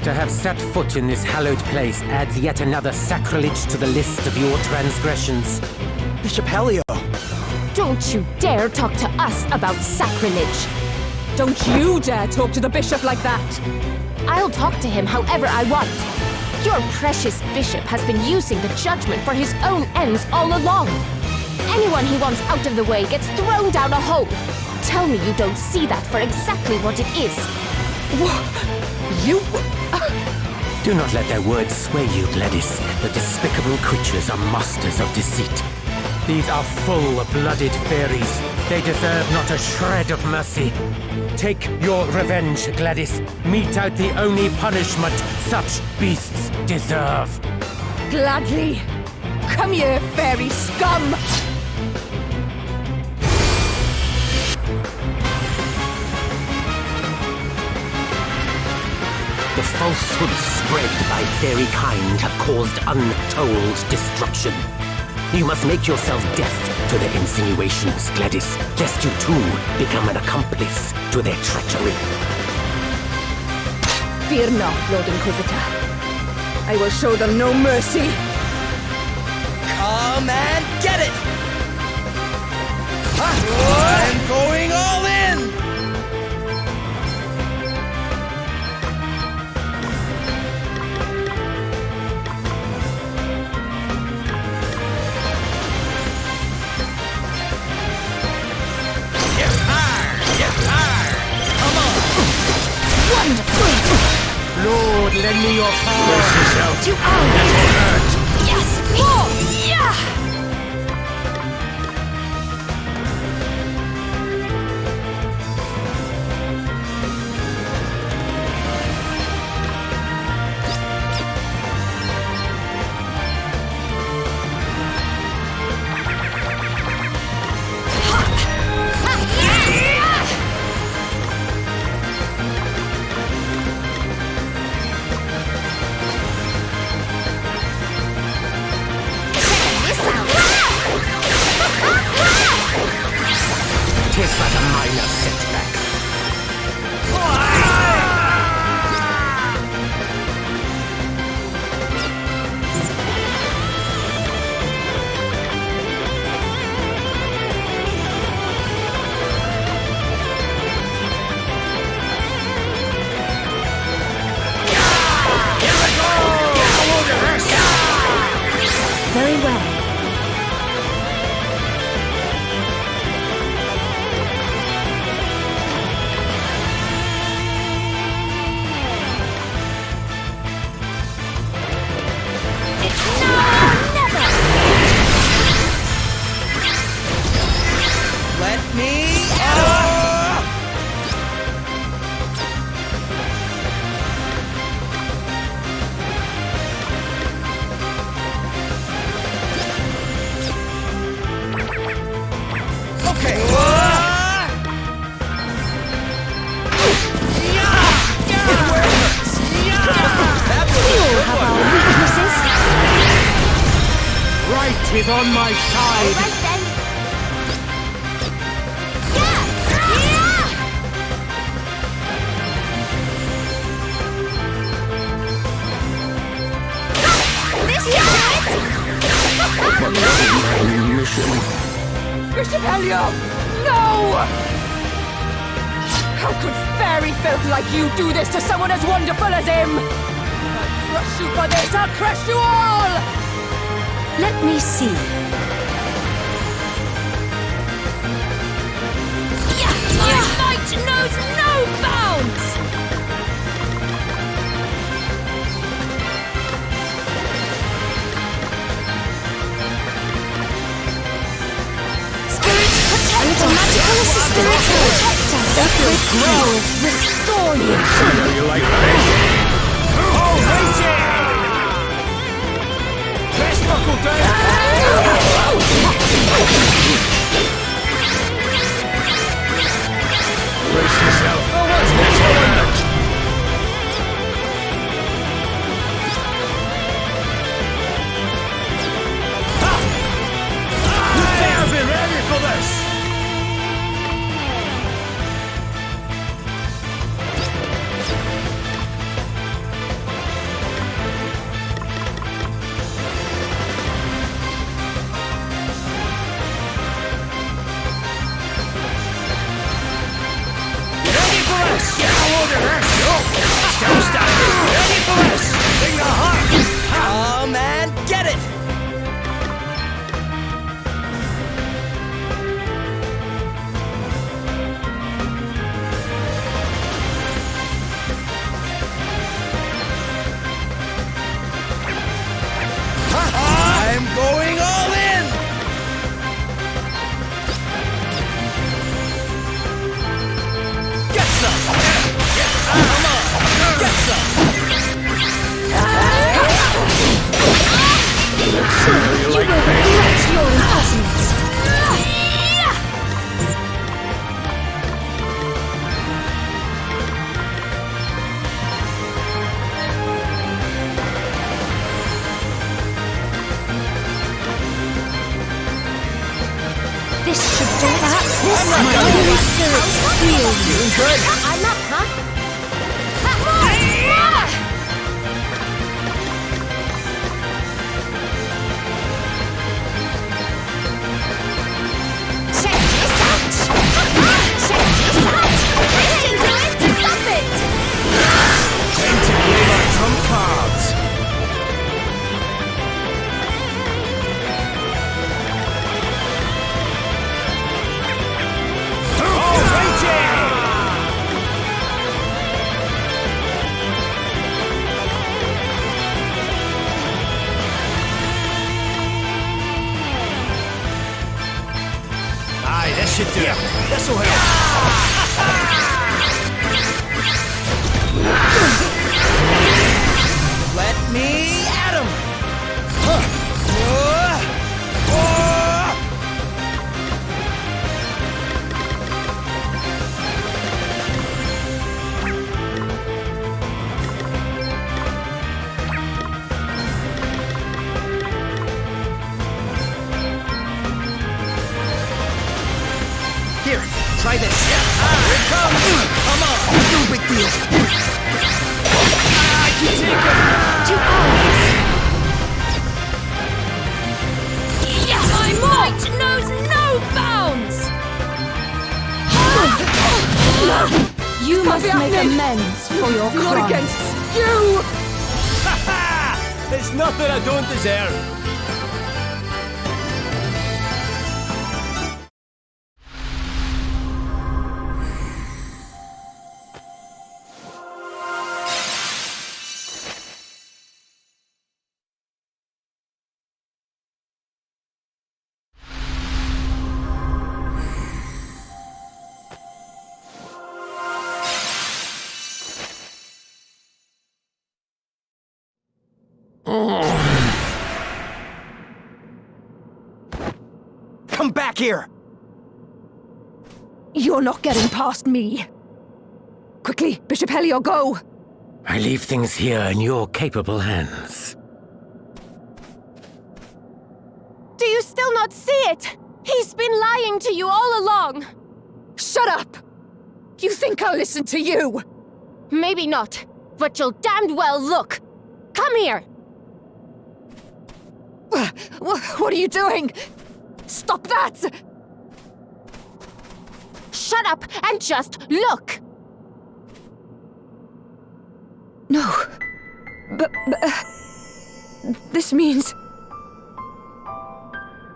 To have set foot in this hallowed place adds yet another sacrilege to the list of your transgressions. Bishop Helio! Don't you dare talk to us about sacrilege! Don't you dare talk to the bishop like that! I'll talk to him however I want. Your precious bishop has been using the judgment for his own ends all along. Anyone he wants out of the way gets thrown down a hole. Tell me you don't see that for exactly what it is. You... Do not let their words sway you, Gladys. The despicable creatures are masters of deceit. These are full-blooded fairies. They deserve not a shred of mercy. Take your revenge, Gladys. Mete out the only punishment such beasts deserve. Gladly. Come here, fairy scum! The falsehoods spread by fairy kind have caused untold destruction. You must make yourself deaf to their insinuations, Gladys, lest you too become an accomplice to their treachery. Fear not, Lord Inquisitor. I will show them no mercy. Come and get it! I'm going all in! Lord, lend me your power! To ours! Yes! Oh! Yeah! Tis but a minor setback. Very well. Let me... Okay. Right is on my side. Right then. Bishop Helio! No! How could fairy filth like you do this to someone as wonderful as him? I'll crush you for this! I'll crush you all! Let me see. My might knows no bounds! Little magical assistant protect us. Sacred grove, restore you. You like fish? Oh, waiting! Let's knuckle down! Doing good. I'm up, huh? Check this out! Check this out! Stop it! Time to play my trump cards. Aye, this should do it. This'll help. Let me at him. Here, try this. Here it comes. Come on. No big deal. I can take it. Yes! My might knows no bounds! You must make amends for your Not crime. against you! Ha ha! It's nothing I don't deserve. Come back here! You're not getting past me. Quickly, Bishop Helio, go! I leave things here in your capable hands. Do you still not see it? He's been lying to you all along. Shut up! You think I'll listen to you? Maybe not, but you'll damned well look. Come here. What are you doing? Stop that! Shut up and just look. No. But this means...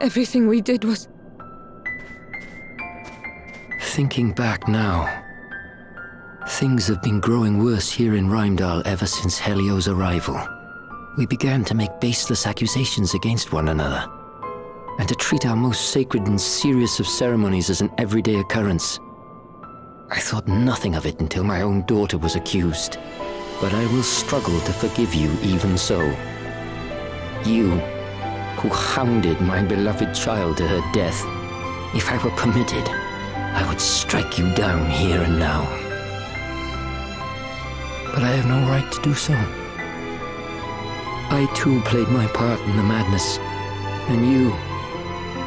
everything we did was... Thinking back now, things have been growing worse here in Rheimdall ever since Helio's arrival. We began to make baseless accusations against one another, and to treat our most sacred and serious of ceremonies as an everyday occurrence. I thought nothing of it until my own daughter was accused, but I will struggle to forgive you even so. You, who hounded my beloved child to her death. If I were permitted, I would strike you down here and now. But I have no right to do so. I too played my part in the madness, and you,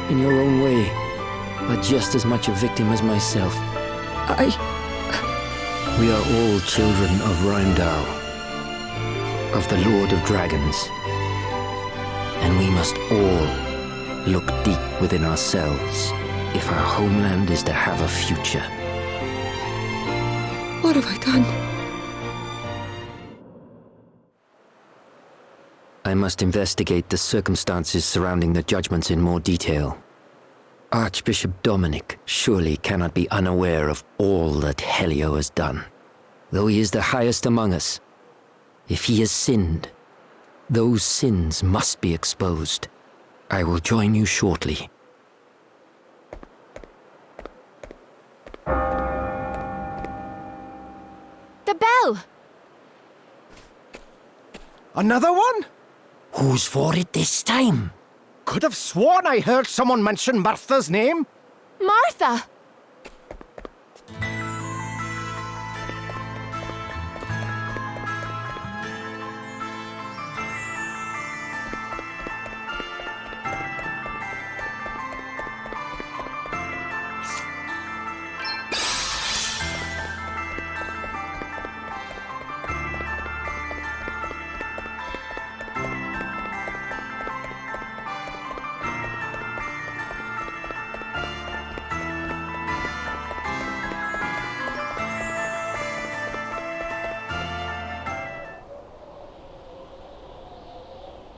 in your own way, are just as much a victim as myself. We are all children of Rheimdall, of the Lord of Dragons, and we must all look deep within ourselves if our homeland is to have a future. What have I done? I must investigate the circumstances surrounding the judgments in more detail. Archbishop Dominic surely cannot be unaware of all that Helio has done. Though he is the highest among us, if he has sinned, those sins must be exposed. I will join you shortly. The bell! Another one? Who's for it this time? Could have sworn I heard someone mention Martha's name. Martha!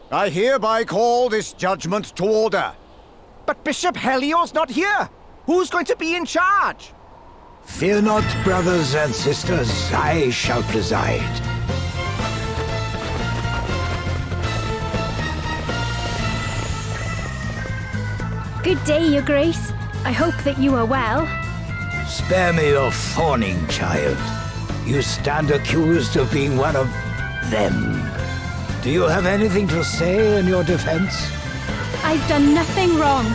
I hereby call this judgment to order. But Bishop Helios not here. Who's going to be in charge? Fear not, brothers and sisters, I shall preside. Good day, Your Grace. I hope that you are well. Spare me your fawning, child. You stand accused of being one of them. Do you have anything to say in your defense? I've done nothing wrong.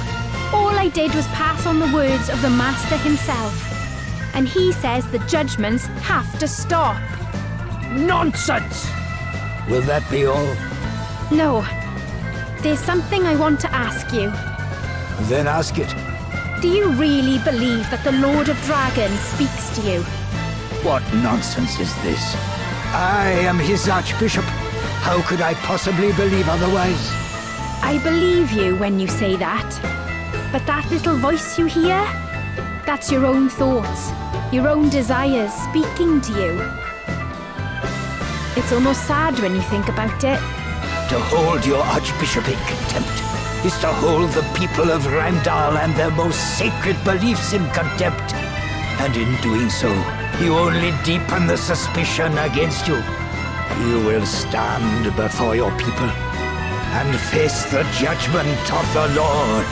All I did was pass on the words of the Master himself. And he says the judgments have to stop. Nonsense! Will that be all? No. There's something I want to ask you. Then ask it. Do you really believe that the Lord of Dragons speaks to you? What nonsense is this? I am his Archbishop. How could I possibly believe otherwise? I believe you when you say that. But that little voice you hear? That's your own thoughts, your own desires speaking to you. It's almost sad when you think about it. To hold your Archbishop in contempt is to hold the people of Rheimdall and their most sacred beliefs in contempt. And in doing so, you only deepen the suspicion against you. You will stand before your people and face the judgment of the Lord.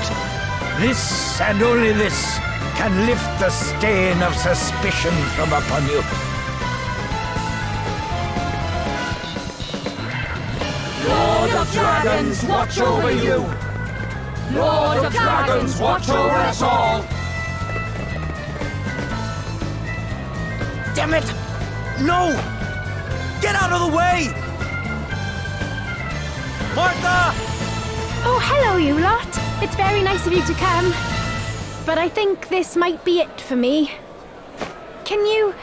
This and only this can lift the stain of suspicion from upon you. Lord of Dragons, watch over you! Lord of Dragons, watch over us all! Damn it! No! Get out of the way! Martha! Oh, hello, you lot. It's very nice of you to come. But I think this might be it for me. Can you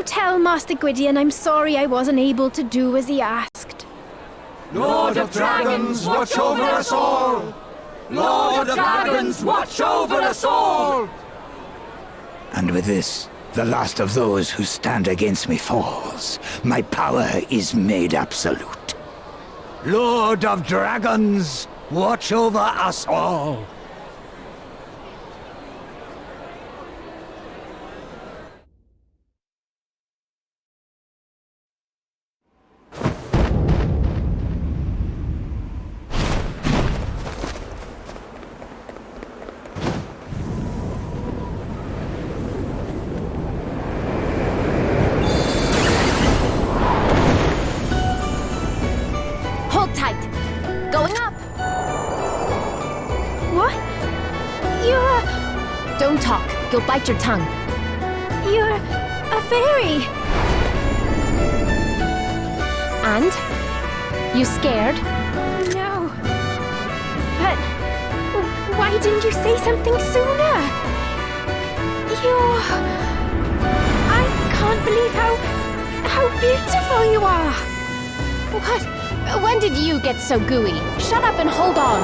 tell Master Gwydion I'm sorry I wasn't able to do as he asked? Lord of Dragons, watch over us all! Lord of Dragons, watch over us all! And with this, the last of those who stand against me falls. My power is made absolute. Lord of Dragons, watch over us all! Hold tight. Going up. What? You're... Don't talk. You'll bite your tongue. You're a fairy. And? You scared? No. But why didn't you say something sooner? I can't believe how beautiful you are. What? When did you get so gooey? Shut up and hold on.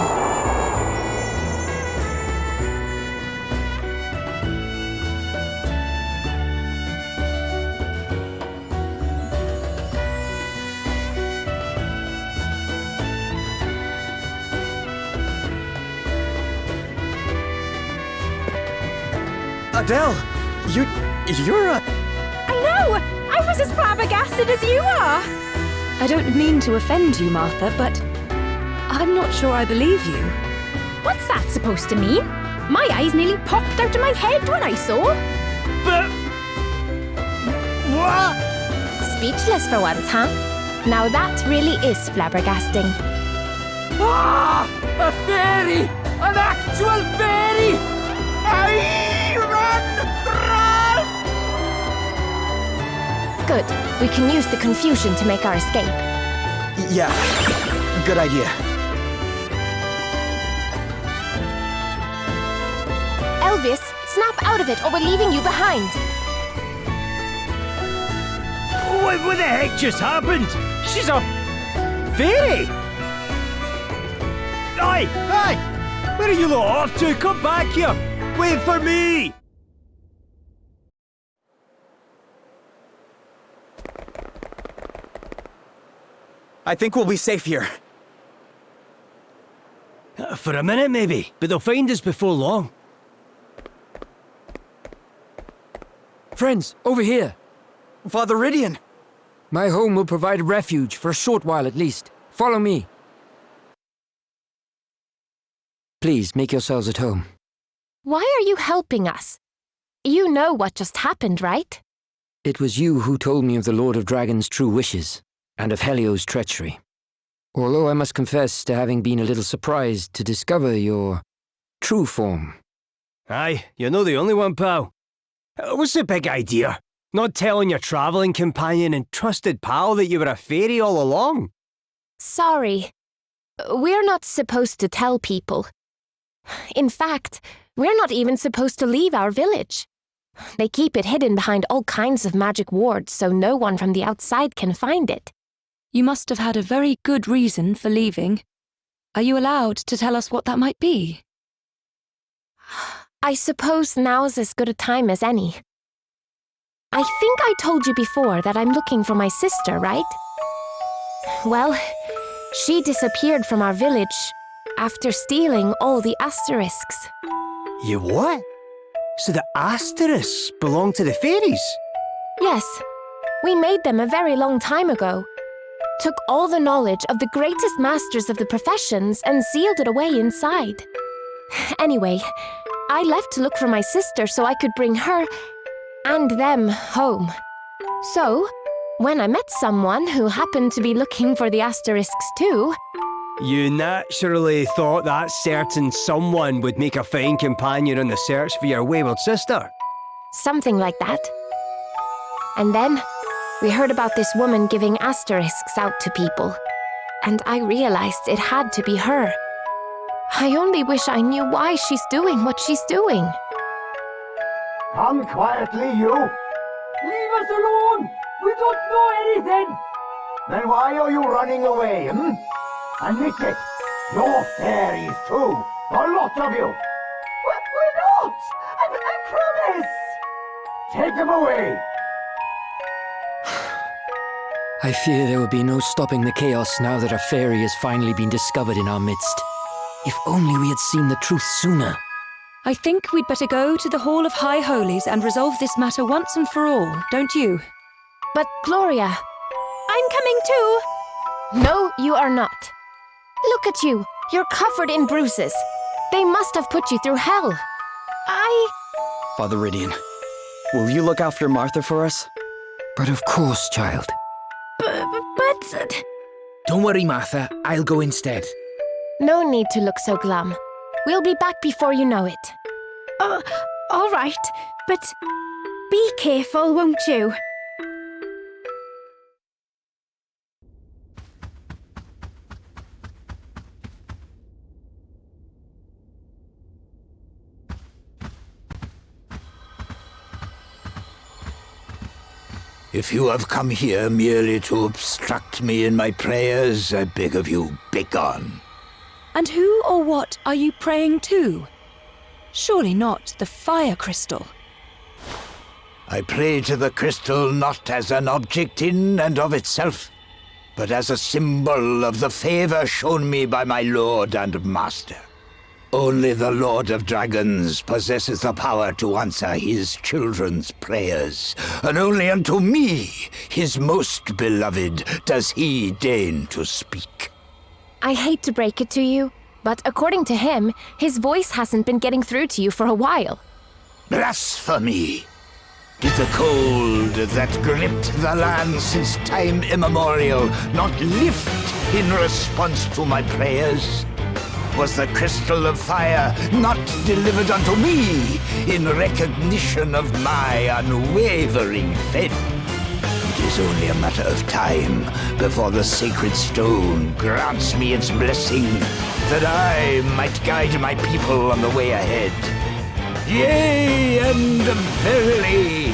Adele! You're a... I know! I was as flabbergasted as you are! I don't mean to offend you, Martha, but I'm not sure I believe you. What's that supposed to mean? My eyes nearly popped out of my head when I saw. But... what? Speechless for once, huh? Now that really is flabbergasting. Ah! A fairy! An actual fairy! Run! Good. We can use the confusion to make our escape. Yeah, good idea. Elvis, snap out of it or we're leaving you behind. What the heck just happened? She's a... fairy! Oi! Hey! Where are you lot off to? Come back here! Wait for me! I think we'll be safe here. For a minute, maybe, but they'll find us before long. Friends, over here. Father Rydian! My home will provide refuge for a short while at least. Follow me. Please, make yourselves at home. Why are you helping us? You know what just happened, right? It was you who told me of the Lord of Dragon's true wishes, and of Helio's treachery. Although I must confess to having been a little surprised to discover your true form. Aye, you're not the only one, pal. What's the big idea? Not telling your travelling companion and trusted pal that you were a fairy all along? Sorry. We're not supposed to tell people. In fact, we're not even supposed to leave our village. They keep it hidden behind all kinds of magic wards so no one from the outside can find it. You must have had a very good reason for leaving. Are you allowed to tell us what that might be? I suppose now's as good a time as any. I think I told you before that I'm looking for my sister, right? Well, she disappeared from our village after stealing all the asterisks. You what? So the asterisks belong to the fairies? Yes, we made them a very long time ago. Took all the knowledge of the greatest masters of the professions and sealed it away inside. Anyway, I left to look for my sister so I could bring her and them home. So, when I met someone who happened to be looking for the asterisks too... You naturally thought that certain someone would make a fine companion in the search for your wayward sister. Something like that. And then, we heard about this woman giving asterisks out to people. And I realized it had to be her. I only wish I knew why she's doing what she's doing. Come quietly, you! Leave us alone! We don't know anything! Then why are you running away, Admit it! You're fairies too! A lot of you! We're not! I promise! Take them away! I fear there will be no stopping the chaos now that a fairy has finally been discovered in our midst. If only we had seen the truth sooner. I think we'd better go to the Hall of High Holies and resolve this matter once and for all, don't you? But Gloria... I'm coming too! No, you are not. Look at you. You're covered in bruises. They must have put you through hell. Father Rydian, will you look after Martha for us? But of course, child. But... Don't worry, Martha. I'll go instead. No need to look so glum. We'll be back before you know it. All right. But be careful, won't you? If you have come here merely to obstruct me in my prayers, I beg of you, begone. And who or what are you praying to? Surely not the fire crystal. I pray to the crystal not as an object in and of itself, but as a symbol of the favor shown me by my lord and master. Only the Lord of Dragons possesses the power to answer his children's prayers, and only unto me, his most beloved, does he deign to speak. I hate to break it to you, but according to him, his voice hasn't been getting through to you for a while. Blasphemy! Did the cold that gripped the land since time immemorial not lift in response to my prayers? Was the crystal of fire not delivered unto me in recognition of my unwavering faith? It is only a matter of time before the sacred stone grants me its blessing, that I might guide my people on the way ahead. Yea, and verily,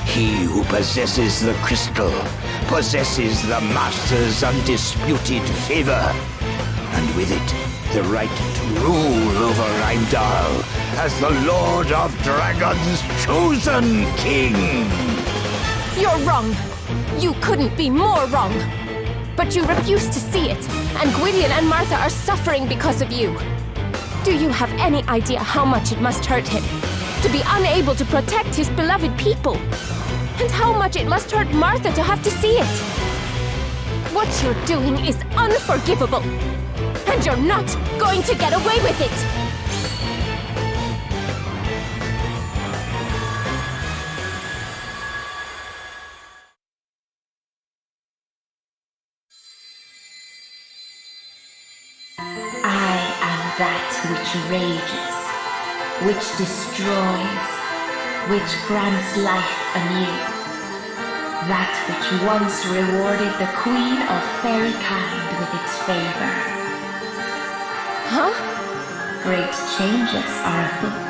he who possesses the crystal possesses the Master's undisputed favor, and with it, the right to rule over Heimdall as the Lord of Dragons' chosen king. You're wrong. You couldn't be more wrong. But you refuse to see it, and Gwydion and Martha are suffering because of you. Do you have any idea how much it must hurt him to be unable to protect his beloved people? And how much it must hurt Martha to have to see it? What you're doing is unforgivable, and you're not going to get away with it! That which rages, which destroys, which grants life anew. That which once rewarded the Queen of Fairykind with its favor. Huh? Great changes are afoot.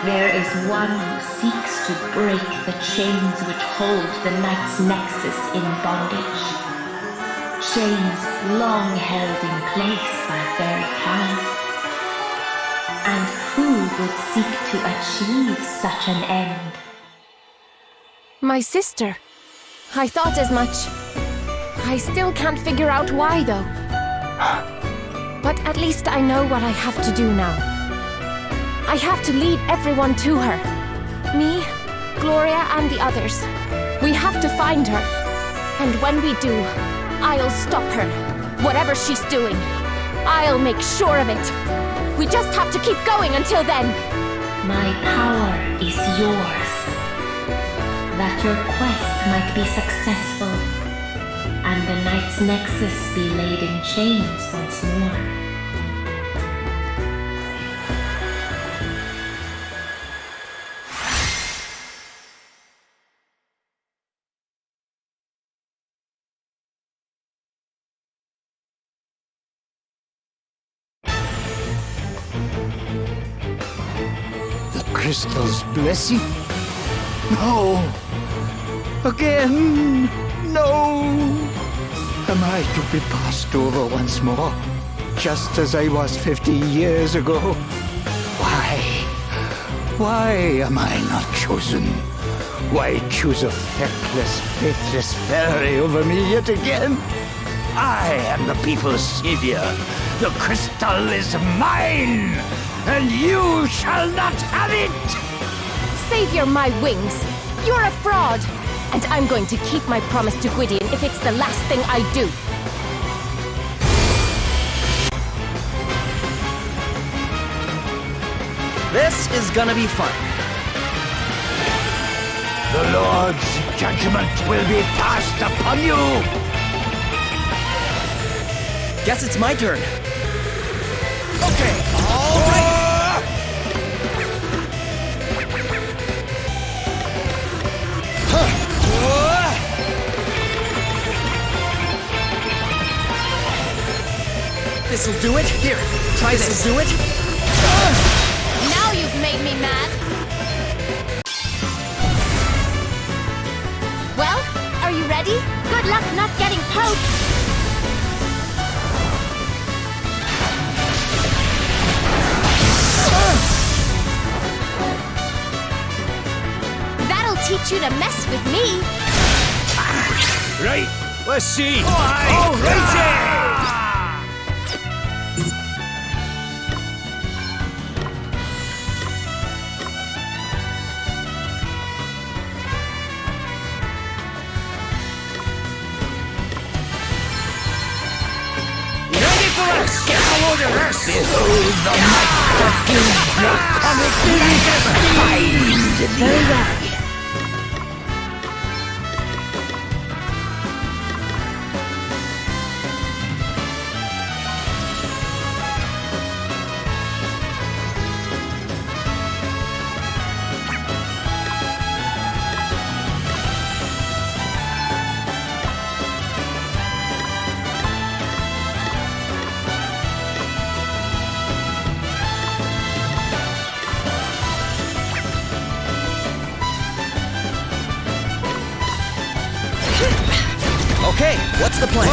There is one who seeks to break the chains which hold the Knight's Nexus in bondage. Chains long held in place by Fairykind. And who would seek to achieve such an end? My sister. I thought as much. I still can't figure out why, though. But at least I know what I have to do now. I have to lead everyone to her. Me, Gloria, and the others. We have to find her. And when we do, I'll stop her, whatever she's doing. I'll make sure of it. We just have to keep going until then. My power is yours. That your quest might be successful, and the Knight's Nexus be laid in chains once more. Crystal's blessing? No! Again! No! Am I to be passed over once more? Just as I was 50 years ago? Why? Why am I not chosen? Why choose a feckless, faithless fairy over me yet again? I am the people's savior. The crystal is mine! And you shall not have it! Savior my wings! You're a fraud! And I'm going to keep my promise to Gwydion if it's the last thing I do. This is gonna be fun. The Lord's judgment will be passed upon you! Guess it's my turn. Okay, all right. This'll do it. Here, try this. This'll do it. Now you've made me mad. Well, are you ready? Good luck not getting poked. That'll teach you to mess with me. Right, let's see. All right. Behold the might of Gil's draconic Very well. Okay, what's the plan?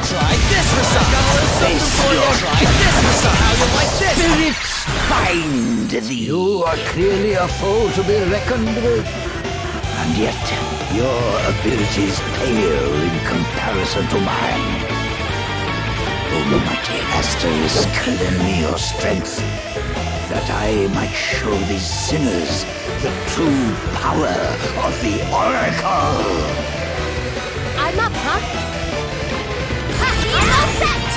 Try this for some. face your spirits find thee. You are clearly a foe to be reckoned with. And yet, your abilities pale in comparison to mine. O mighty Asterisk, lend me your strength, that I might show these sinners the true power of the Oracle. I'm up, huh? Ha! He's all set!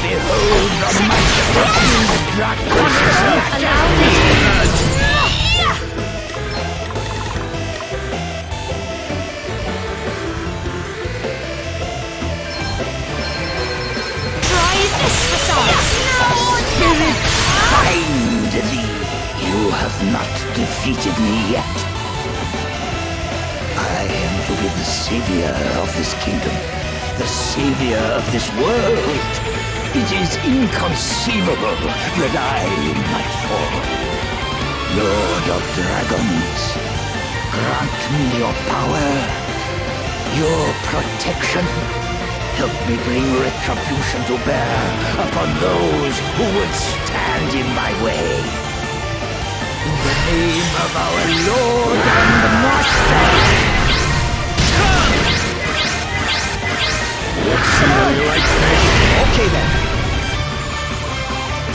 Behold the might of the draconic. Allow me. Try this facade. Spirit, find thee. You have not defeated me yet. I am to be the savior of this kingdom, the savior of this world. It is inconceivable that I might fall. Lord of Dragons, grant me your power, your protection. Help me bring retribution to bear upon those who would stand in my way. In the name of our Lord and Master. Let's see how you like this. Okay then.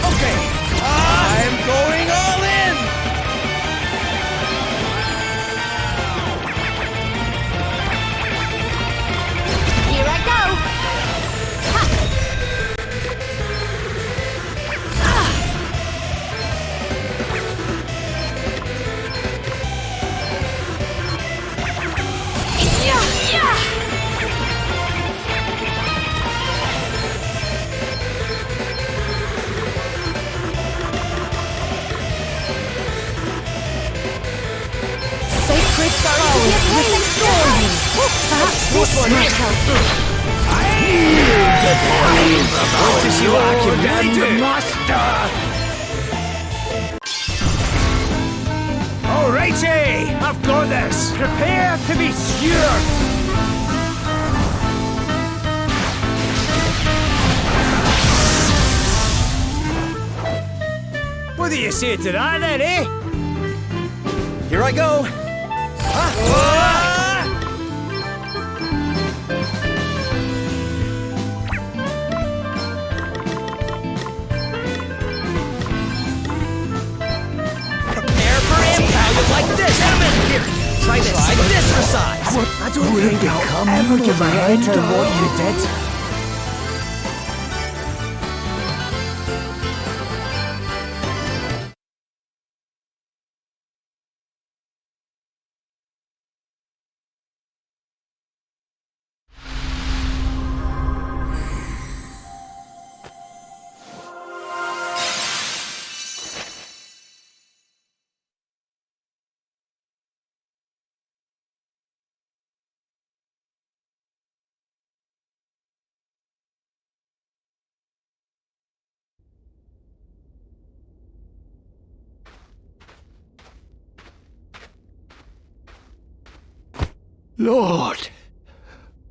Okay, I'm going all in! Here I go! Ha! Sacred sorrow, restore me! Perhaps this might help. What does you actually do? Master! Alrighty! I've got this! Prepare to be skewered! What do you say to that then, eh? Here I go. Prepare for impact like this! Here, try this facade! I don't think I'll ever give a head to what you did. Lord,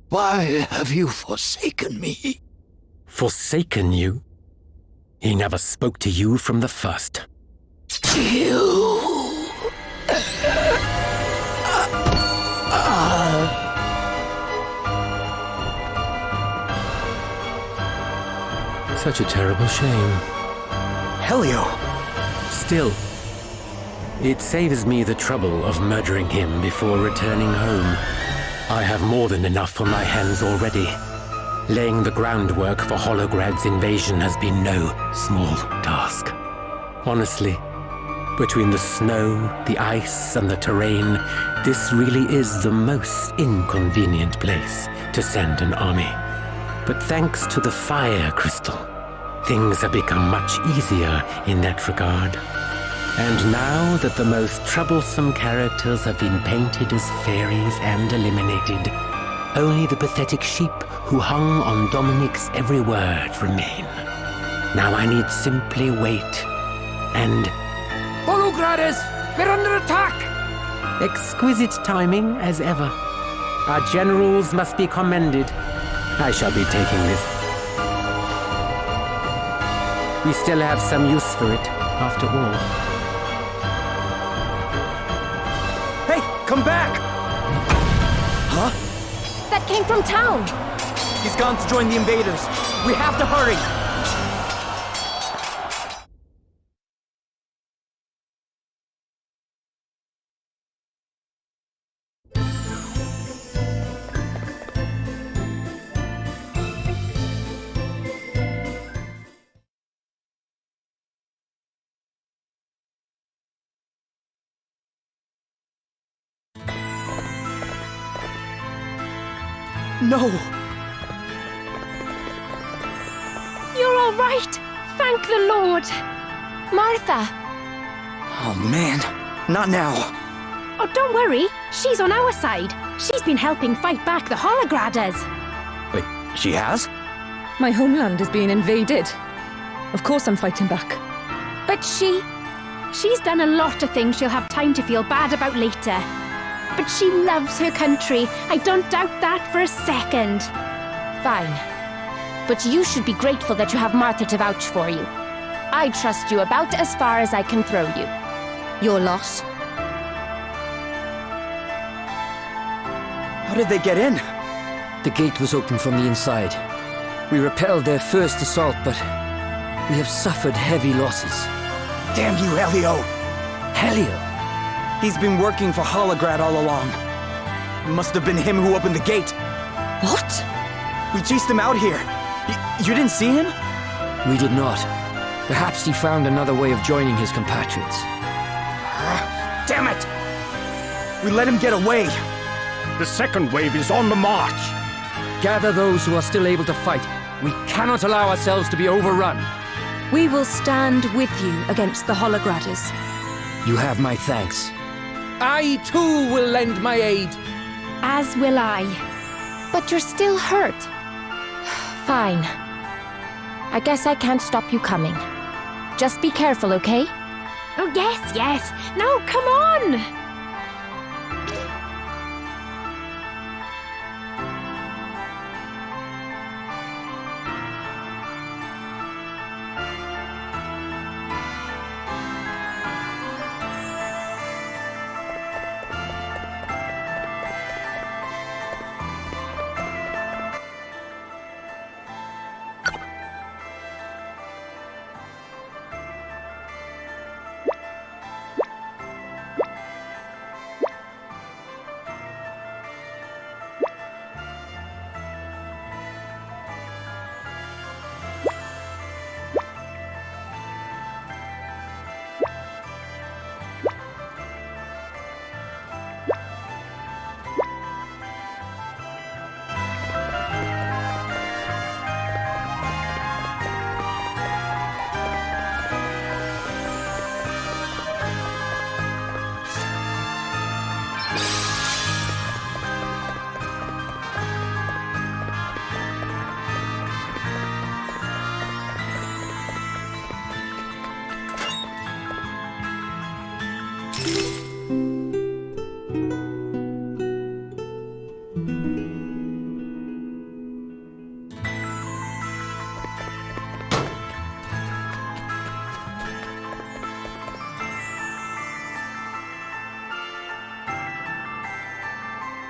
why have you forsaken me? Forsaken you? He never spoke to you from the first. You... Such a terrible shame. Helio! Still, it saves me the trouble of murdering him before returning home. I have more than enough on my hands already. Laying the groundwork for Holograd's invasion has been no small task. Honestly, between the snow, the ice, and the terrain, this really is the most inconvenient place to send an army. But thanks to the fire crystal, things have become much easier in that regard. And now that the most troublesome characters have been painted as fairies and eliminated, only the pathetic sheep who hung on Dominic's every word remain. Now I need simply wait and... Hologratis! We're under attack! Exquisite timing, as ever. Our generals must be commended. I shall be taking this. We still have some use for it, after all. Hey, come back! Huh? That came from town! He's gone to join the invaders. We have to hurry! No! You're all right! Thank the Lord! Martha! Oh man, not now. Oh, don't worry. She's on our side. She's been helping fight back the Hologradas. Wait, she has? My homeland is being invaded. Of course I'm fighting back. But she's done a lot of things she'll have time to feel bad about later. But she loves her country. I don't doubt that for a second. Fine. But you should be grateful that you have Martha to vouch for you. I trust you about as far as I can throw you. Your loss. How did they get in? The gate was open from the inside. We repelled their first assault, but we have suffered heavy losses. Damn you, Helio! Helio? He's been working for Holograd all along. It must have been him who opened the gate. What? We chased him out here. You didn't see him? We did not. Perhaps he found another way of joining his compatriots. Damn it! We let him get away. The second wave is on the march. Gather those who are still able to fight. We cannot allow ourselves to be overrun. We will stand with you against the Hologradas. You have my thanks. I, too, will lend my aid. As will I. But you're still hurt. Fine. I guess I can't stop you coming. Just be careful, okay? Oh, yes. Now, come on!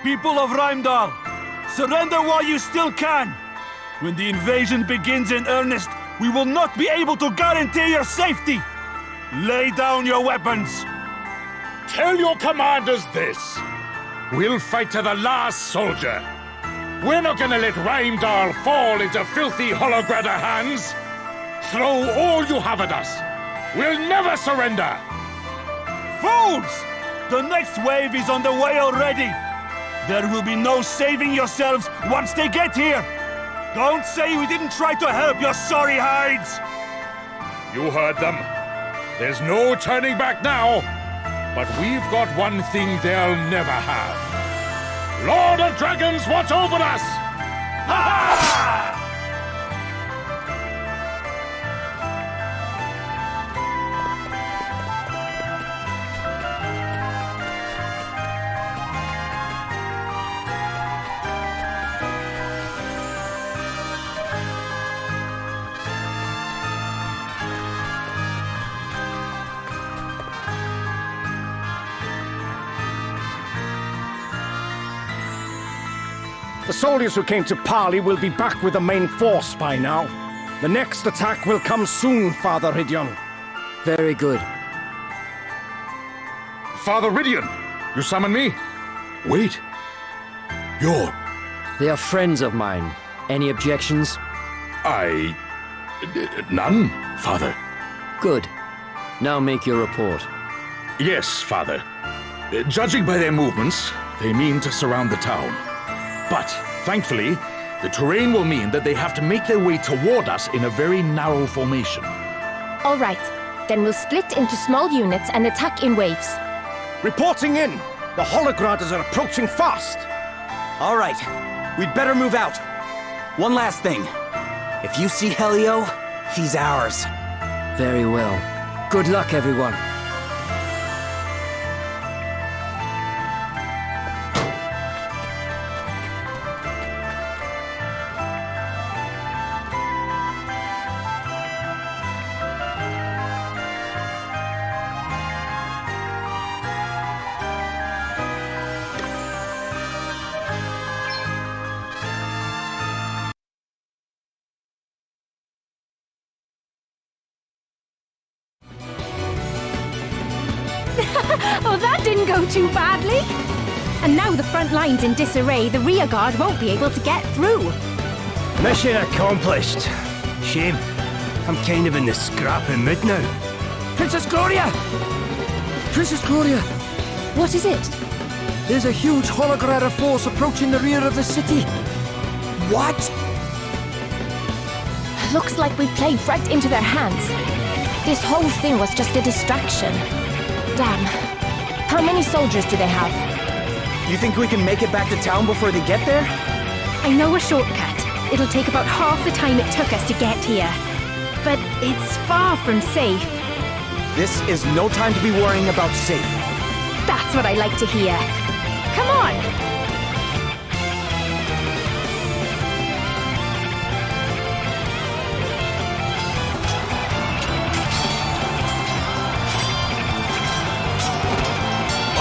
People of Reimdall, surrender while you still can! When the invasion begins in earnest, we will not be able to guarantee your safety! Lay down your weapons! Tell your commanders this! We'll fight to the last soldier! We're not gonna let Reimdall fall into filthy Holograda hands! Throw all you have at us! We'll never surrender! Fools! The next wave is on the way already! There will be no saving yourselves once they get here! Don't say we didn't try to help your sorry hides! You heard them. There's no turning back now. But we've got one thing they'll never have. Lord of Dragons, watch over us! The soldiers who came to parley will be back with the main force by now. The next attack will come soon, Father Ridion. Very good. Father Ridion, you summon me? Wait. You're... They are friends of mine. Any objections? None, Father. Good. Now make your report. Yes, Father. Judging by their movements, they mean to surround the town. But, thankfully, the terrain will mean that they have to make their way toward us in a very narrow formation. All right. Then we'll split into small units and attack in waves. Reporting in! The Holograders are approaching fast! All right. We'd better move out. One last thing. If you see Helio, he's ours. Very well. Good luck, everyone. Oh, that didn't go too badly. And now the front line's in disarray, the rear guard won't be able to get through. Mission accomplished. Shame. I'm kind of in the scrapping mood now. Princess Gloria! Princess Gloria! What is it? There's a huge Holograder force approaching the rear of the city. What? Looks like we played right into their hands. This whole thing was just a distraction. Damn. How many soldiers do they have? You think we can make it back to town before they get there? I know a shortcut. It'll take about half the time it took us to get here. But it's far from safe. This is no time to be worrying about safe. That's what I like to hear. Come on!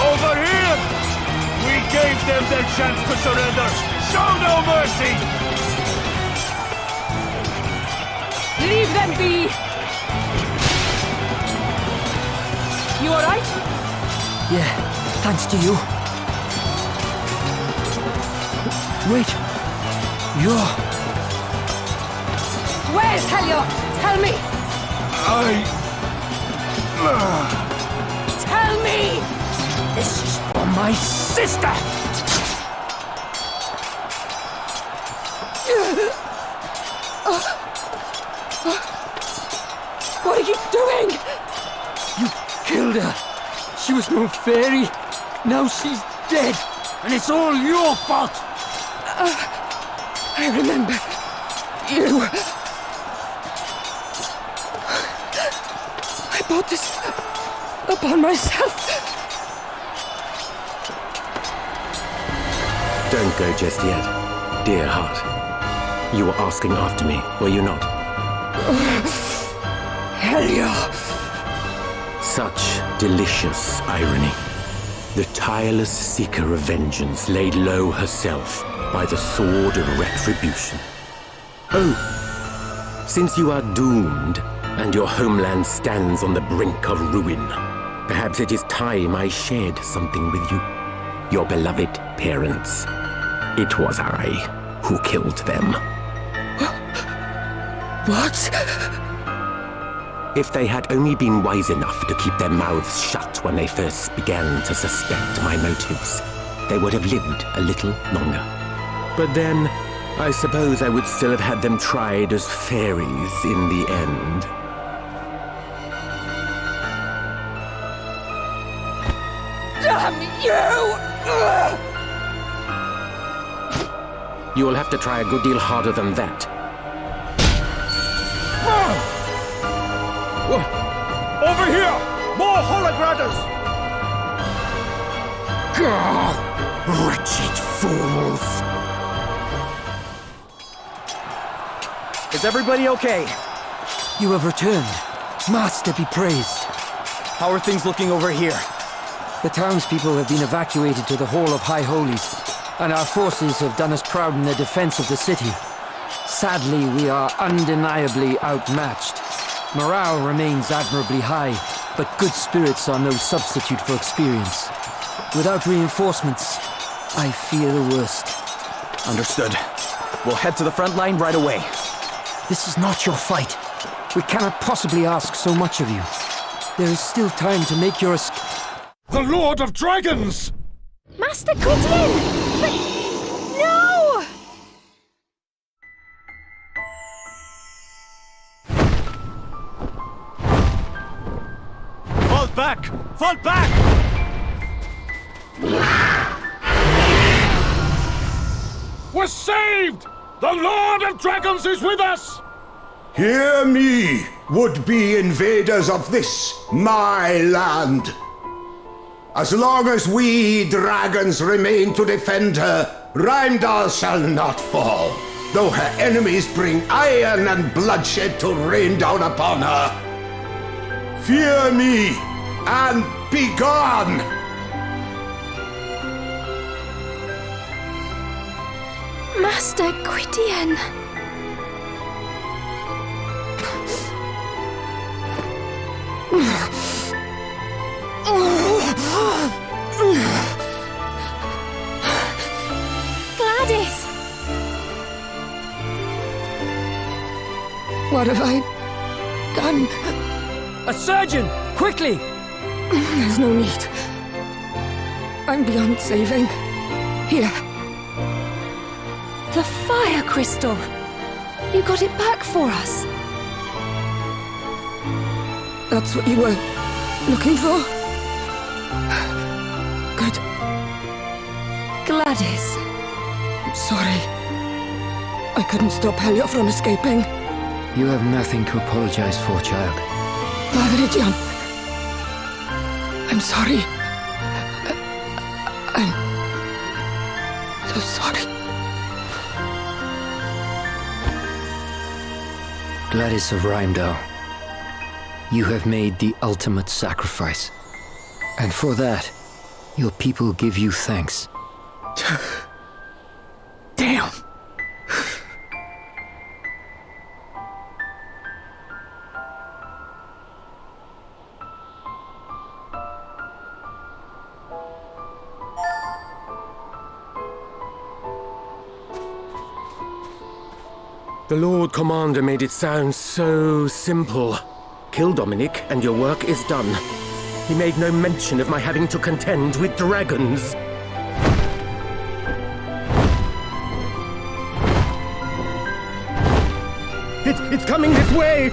Over here! We gave them their chance to surrender! Show no mercy! Leave them be! You alright? Yeah, thanks to you. Wait. You're... Where's Helio? Tell me! Tell me! This is for my sister! What are you doing? You killed her. She was no fairy. Now she's dead. And it's all your fault. I remember you. I brought this upon myself. Don't go just yet, dear heart. You were asking after me, were you not? Helio. Such delicious irony. The tireless seeker of vengeance laid low herself by the sword of retribution. Oh, since you are doomed and your homeland stands on the brink of ruin, perhaps it is time I shared something with you. Your beloved parents. It was I who killed them. What? If they had only been wise enough to keep their mouths shut when they first began to suspect my motives, they would have lived a little longer. But then, I suppose I would still have had them tried as fairies in the end. Damn you! You will have to try a good deal harder than that. Over here! More hologratters! Wretched fools! Is everybody okay? You have returned. Master be praised. How are things looking over here? The townspeople have been evacuated to the Hall of High Holies, and our forces have done us proud in their defense of the city. Sadly, we are undeniably outmatched. Morale remains admirably high, but good spirits are no substitute for experience. Without reinforcements, I fear the worst. Understood. We'll head to the front line right away. This is not your fight. We cannot possibly ask so much of you. There is still time to make your escape. The Lord of Dragons! Master Gwydion! But... no! Fall back! Fall back! We're saved! The Lord of Dragons is with us! Hear me, would-be invaders of this, my land. As long as we dragons remain to defend her, Rheimdall shall not fall, though her enemies bring iron and bloodshed to rain down upon her. Fear me, and be gone! Master Gwydion. Gladys! What have I done? A surgeon! Quickly! There's no need. I'm beyond saving. Here. The fire crystal! You got it back for us. That's what you were looking for? Good. Gladys. I'm sorry. I couldn't stop Helio from escaping. You have nothing to apologize for, child. Maveridian. I'm sorry. I'm so sorry. Gladys of Rheimdall, you have made the ultimate sacrifice. And for that, your people give you thanks. Damn! The Lord Commander made it sound so simple. Kill Dominic and your work is done. He made no mention of my having to contend with dragons. It's coming this way!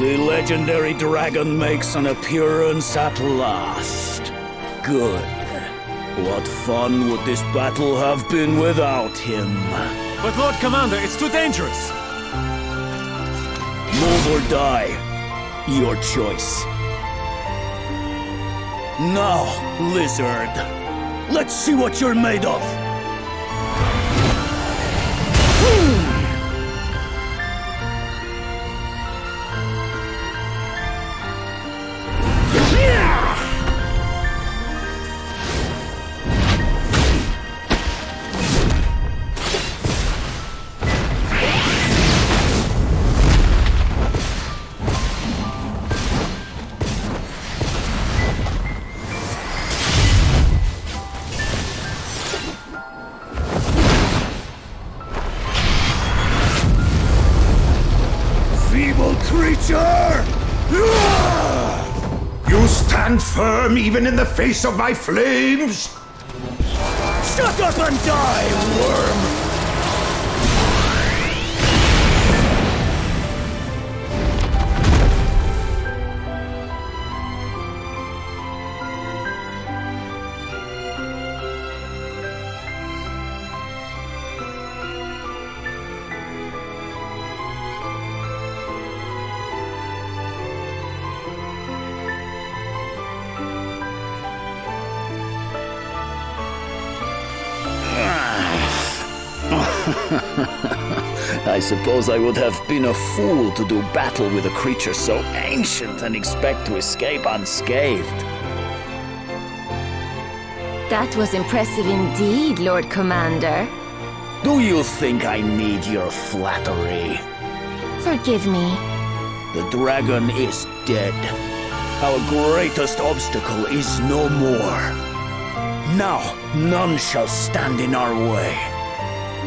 The legendary dragon makes an appearance at last. Good. What fun would this battle have been without him? But Lord Commander, it's too dangerous. Move or die. Your choice. Now, lizard. Let's see what you're made of. feeble creature! You stand firm even in the face of my flames? Shut up and die, worm! I suppose I would have been a fool to do battle with a creature so ancient and expect to escape unscathed. That was impressive indeed, Lord Commander. Do you think I need your flattery? Forgive me. The dragon is dead. Our greatest obstacle is no more. Now, none shall stand in our way.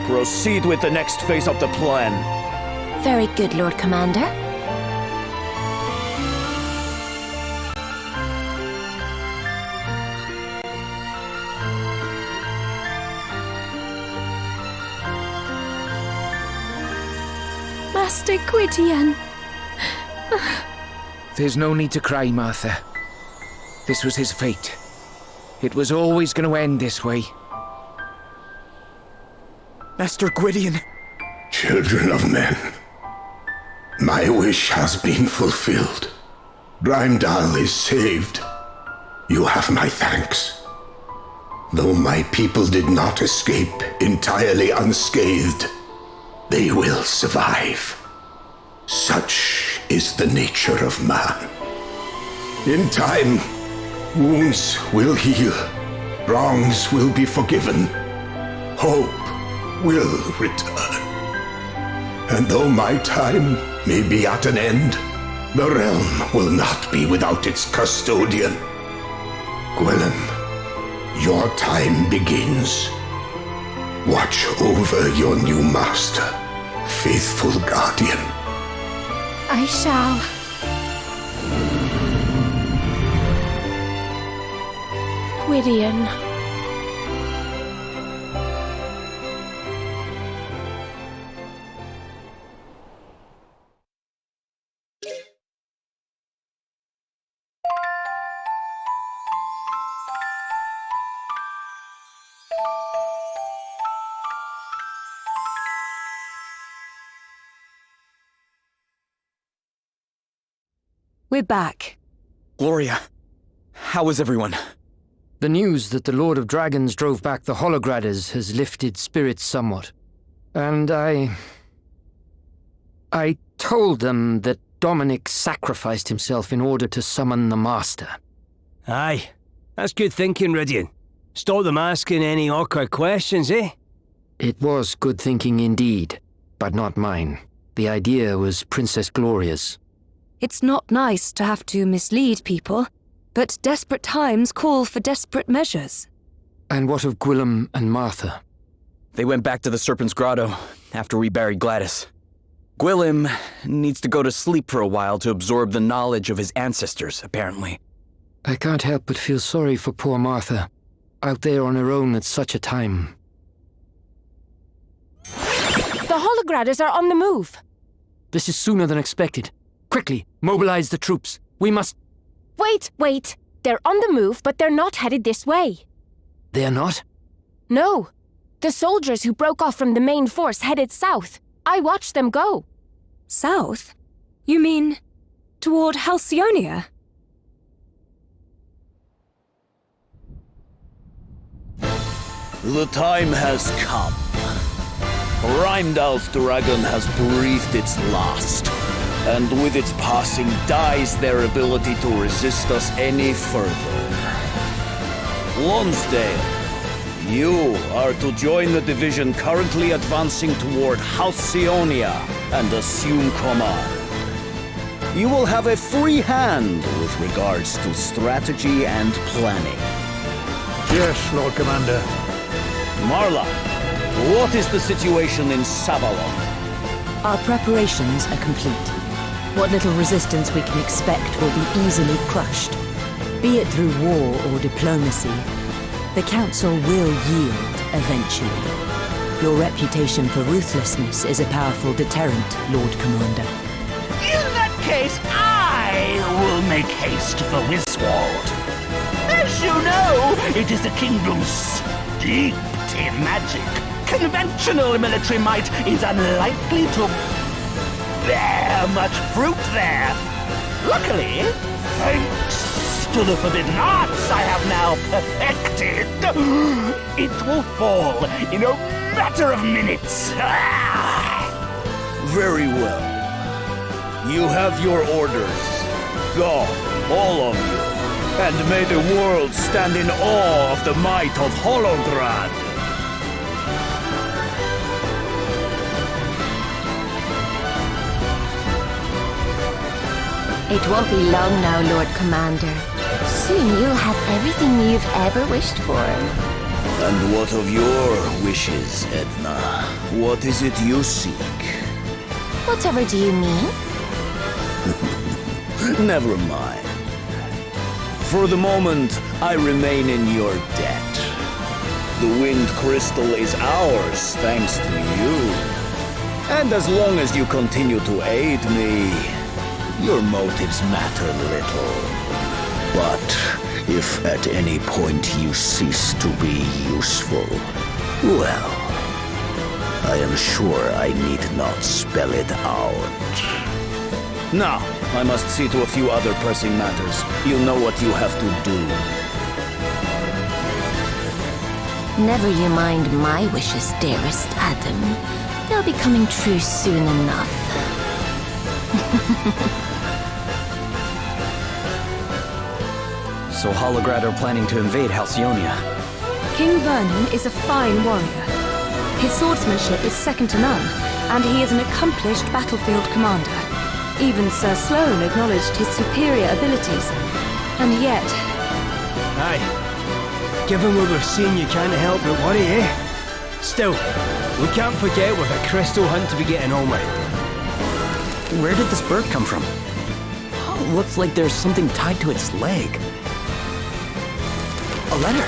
Proceed with the next phase of the plan. Very good, Lord Commander. Master Gwydion. There's no need to cry, Martha. This was his fate. It was always going to end this way. Master Gwydion. Children of men, my wish has been fulfilled. Rheimdall is saved. You have my thanks. Though my people did not escape entirely unscathed, they will survive. Such is the nature of man. In time, wounds will heal, wrongs will be forgiven, hope will return. And though my time may be at an end, the realm will not be without its custodian. Gwillem, your time begins. Watch over your new master, faithful guardian. I shall. Gwydion. We're back. Gloria, how is everyone? The news that the Lord of Dragons drove back the Hologradders has lifted spirits somewhat. And I told them that Dominic sacrificed himself in order to summon the Master. Aye, that's good thinking, Rydian. Stop them asking any awkward questions, eh? It was good thinking indeed, but not mine. The idea was Princess Gloria's. It's not nice to have to mislead people, but desperate times call for desperate measures. And what of Gwillem and Martha? They went back to the Serpent's Grotto after we buried Gladys. Gwillem needs to go to sleep for a while to absorb the knowledge of his ancestors, apparently. I can't help but feel sorry for poor Martha, out there on her own at such a time. The Hologradders are on the move. This is sooner than expected. Quickly, mobilize the troops. We must... Wait. They're on the move, but they're not headed this way. They're not? No. The soldiers who broke off from the main force headed south. I watched them go. South? You mean toward Halcyonia? The time has come. Rheimdall's dragon has breathed its last, and with its passing dies their ability to resist us any further. Lonsdale, you are to join the division currently advancing toward Halcyonia and assume command. You will have a free hand with regards to strategy and planning. Yes, Lord Commander. Marla, what is the situation in Savalon? Our preparations are complete. What little resistance we can expect will be easily crushed. Be it through war or diplomacy, the Council will yield eventually. Your reputation for ruthlessness is a powerful deterrent, Lord Commander. In that case, I will make haste for Wiswald. As you know, it is a kingdom steeped in magic. Conventional military might is unlikely to bear much fruit there. Luckily, thanks to the forbidden arts I have now perfected, it will fall in a matter of minutes. Very well. You have your orders. Go, all of you, and may the world stand in awe of the might of Holograd. It won't be long now, Lord Commander. Soon you'll have everything you've ever wished for. And what of your wishes, Edna? What is it you seek? Whatever do you mean? Never mind. For the moment, I remain in your debt. The Wind Crystal is ours, thanks to you. And as long as you continue to aid me, your motives matter little. But if at any point you cease to be useful, well, I am sure I need not spell it out. Now, I must see to a few other pressing matters. You know what you have to do. Never you mind my wishes, dearest Adam. They'll be coming true soon enough. So Holograd are planning to invade Halcyonia. King Vernon is a fine warrior. His swordsmanship is second to none, and he is an accomplished battlefield commander. Even Sir Sloane acknowledged his superior abilities. And yet... Aye. Given what we've seen, you can't help but worry, eh? Still, we can't forget with a crystal hunt to be getting on with. Where did this bird come from? Oh, looks like there's something tied to its leg. A letter.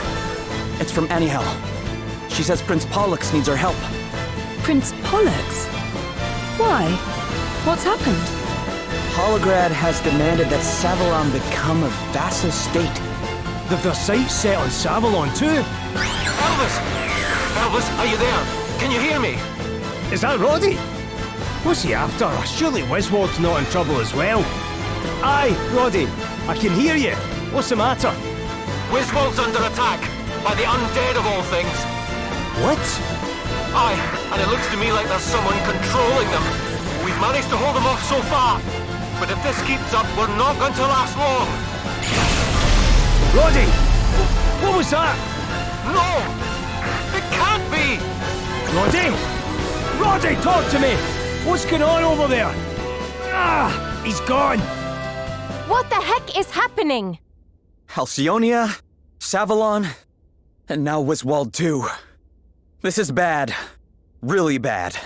It's from Anihel. She says Prince Pollux needs our help. Prince Pollux? Why? What's happened? Holograd has demanded that Savalon become a vassal state. They've their sights set on Savalon too. Elvis! Elvis, are you there? Can you hear me? Is that Roddy? What's he after? Surely Wiswald's not in trouble as well. Aye, Roddy, I can hear you. What's the matter? Wiswald's under attack by the undead of all things. What? Aye, and it looks to me like there's someone controlling them. We've managed to hold them off so far, but if this keeps up, we're not going to last long. Roddy! What was that? No! It can't be! Roddy! Roddy, talk to me! What's going on over there? Ah! He's gone! What the heck is happening? Halcyonia, Savalon, and now Wiswald too. This is bad. Really bad.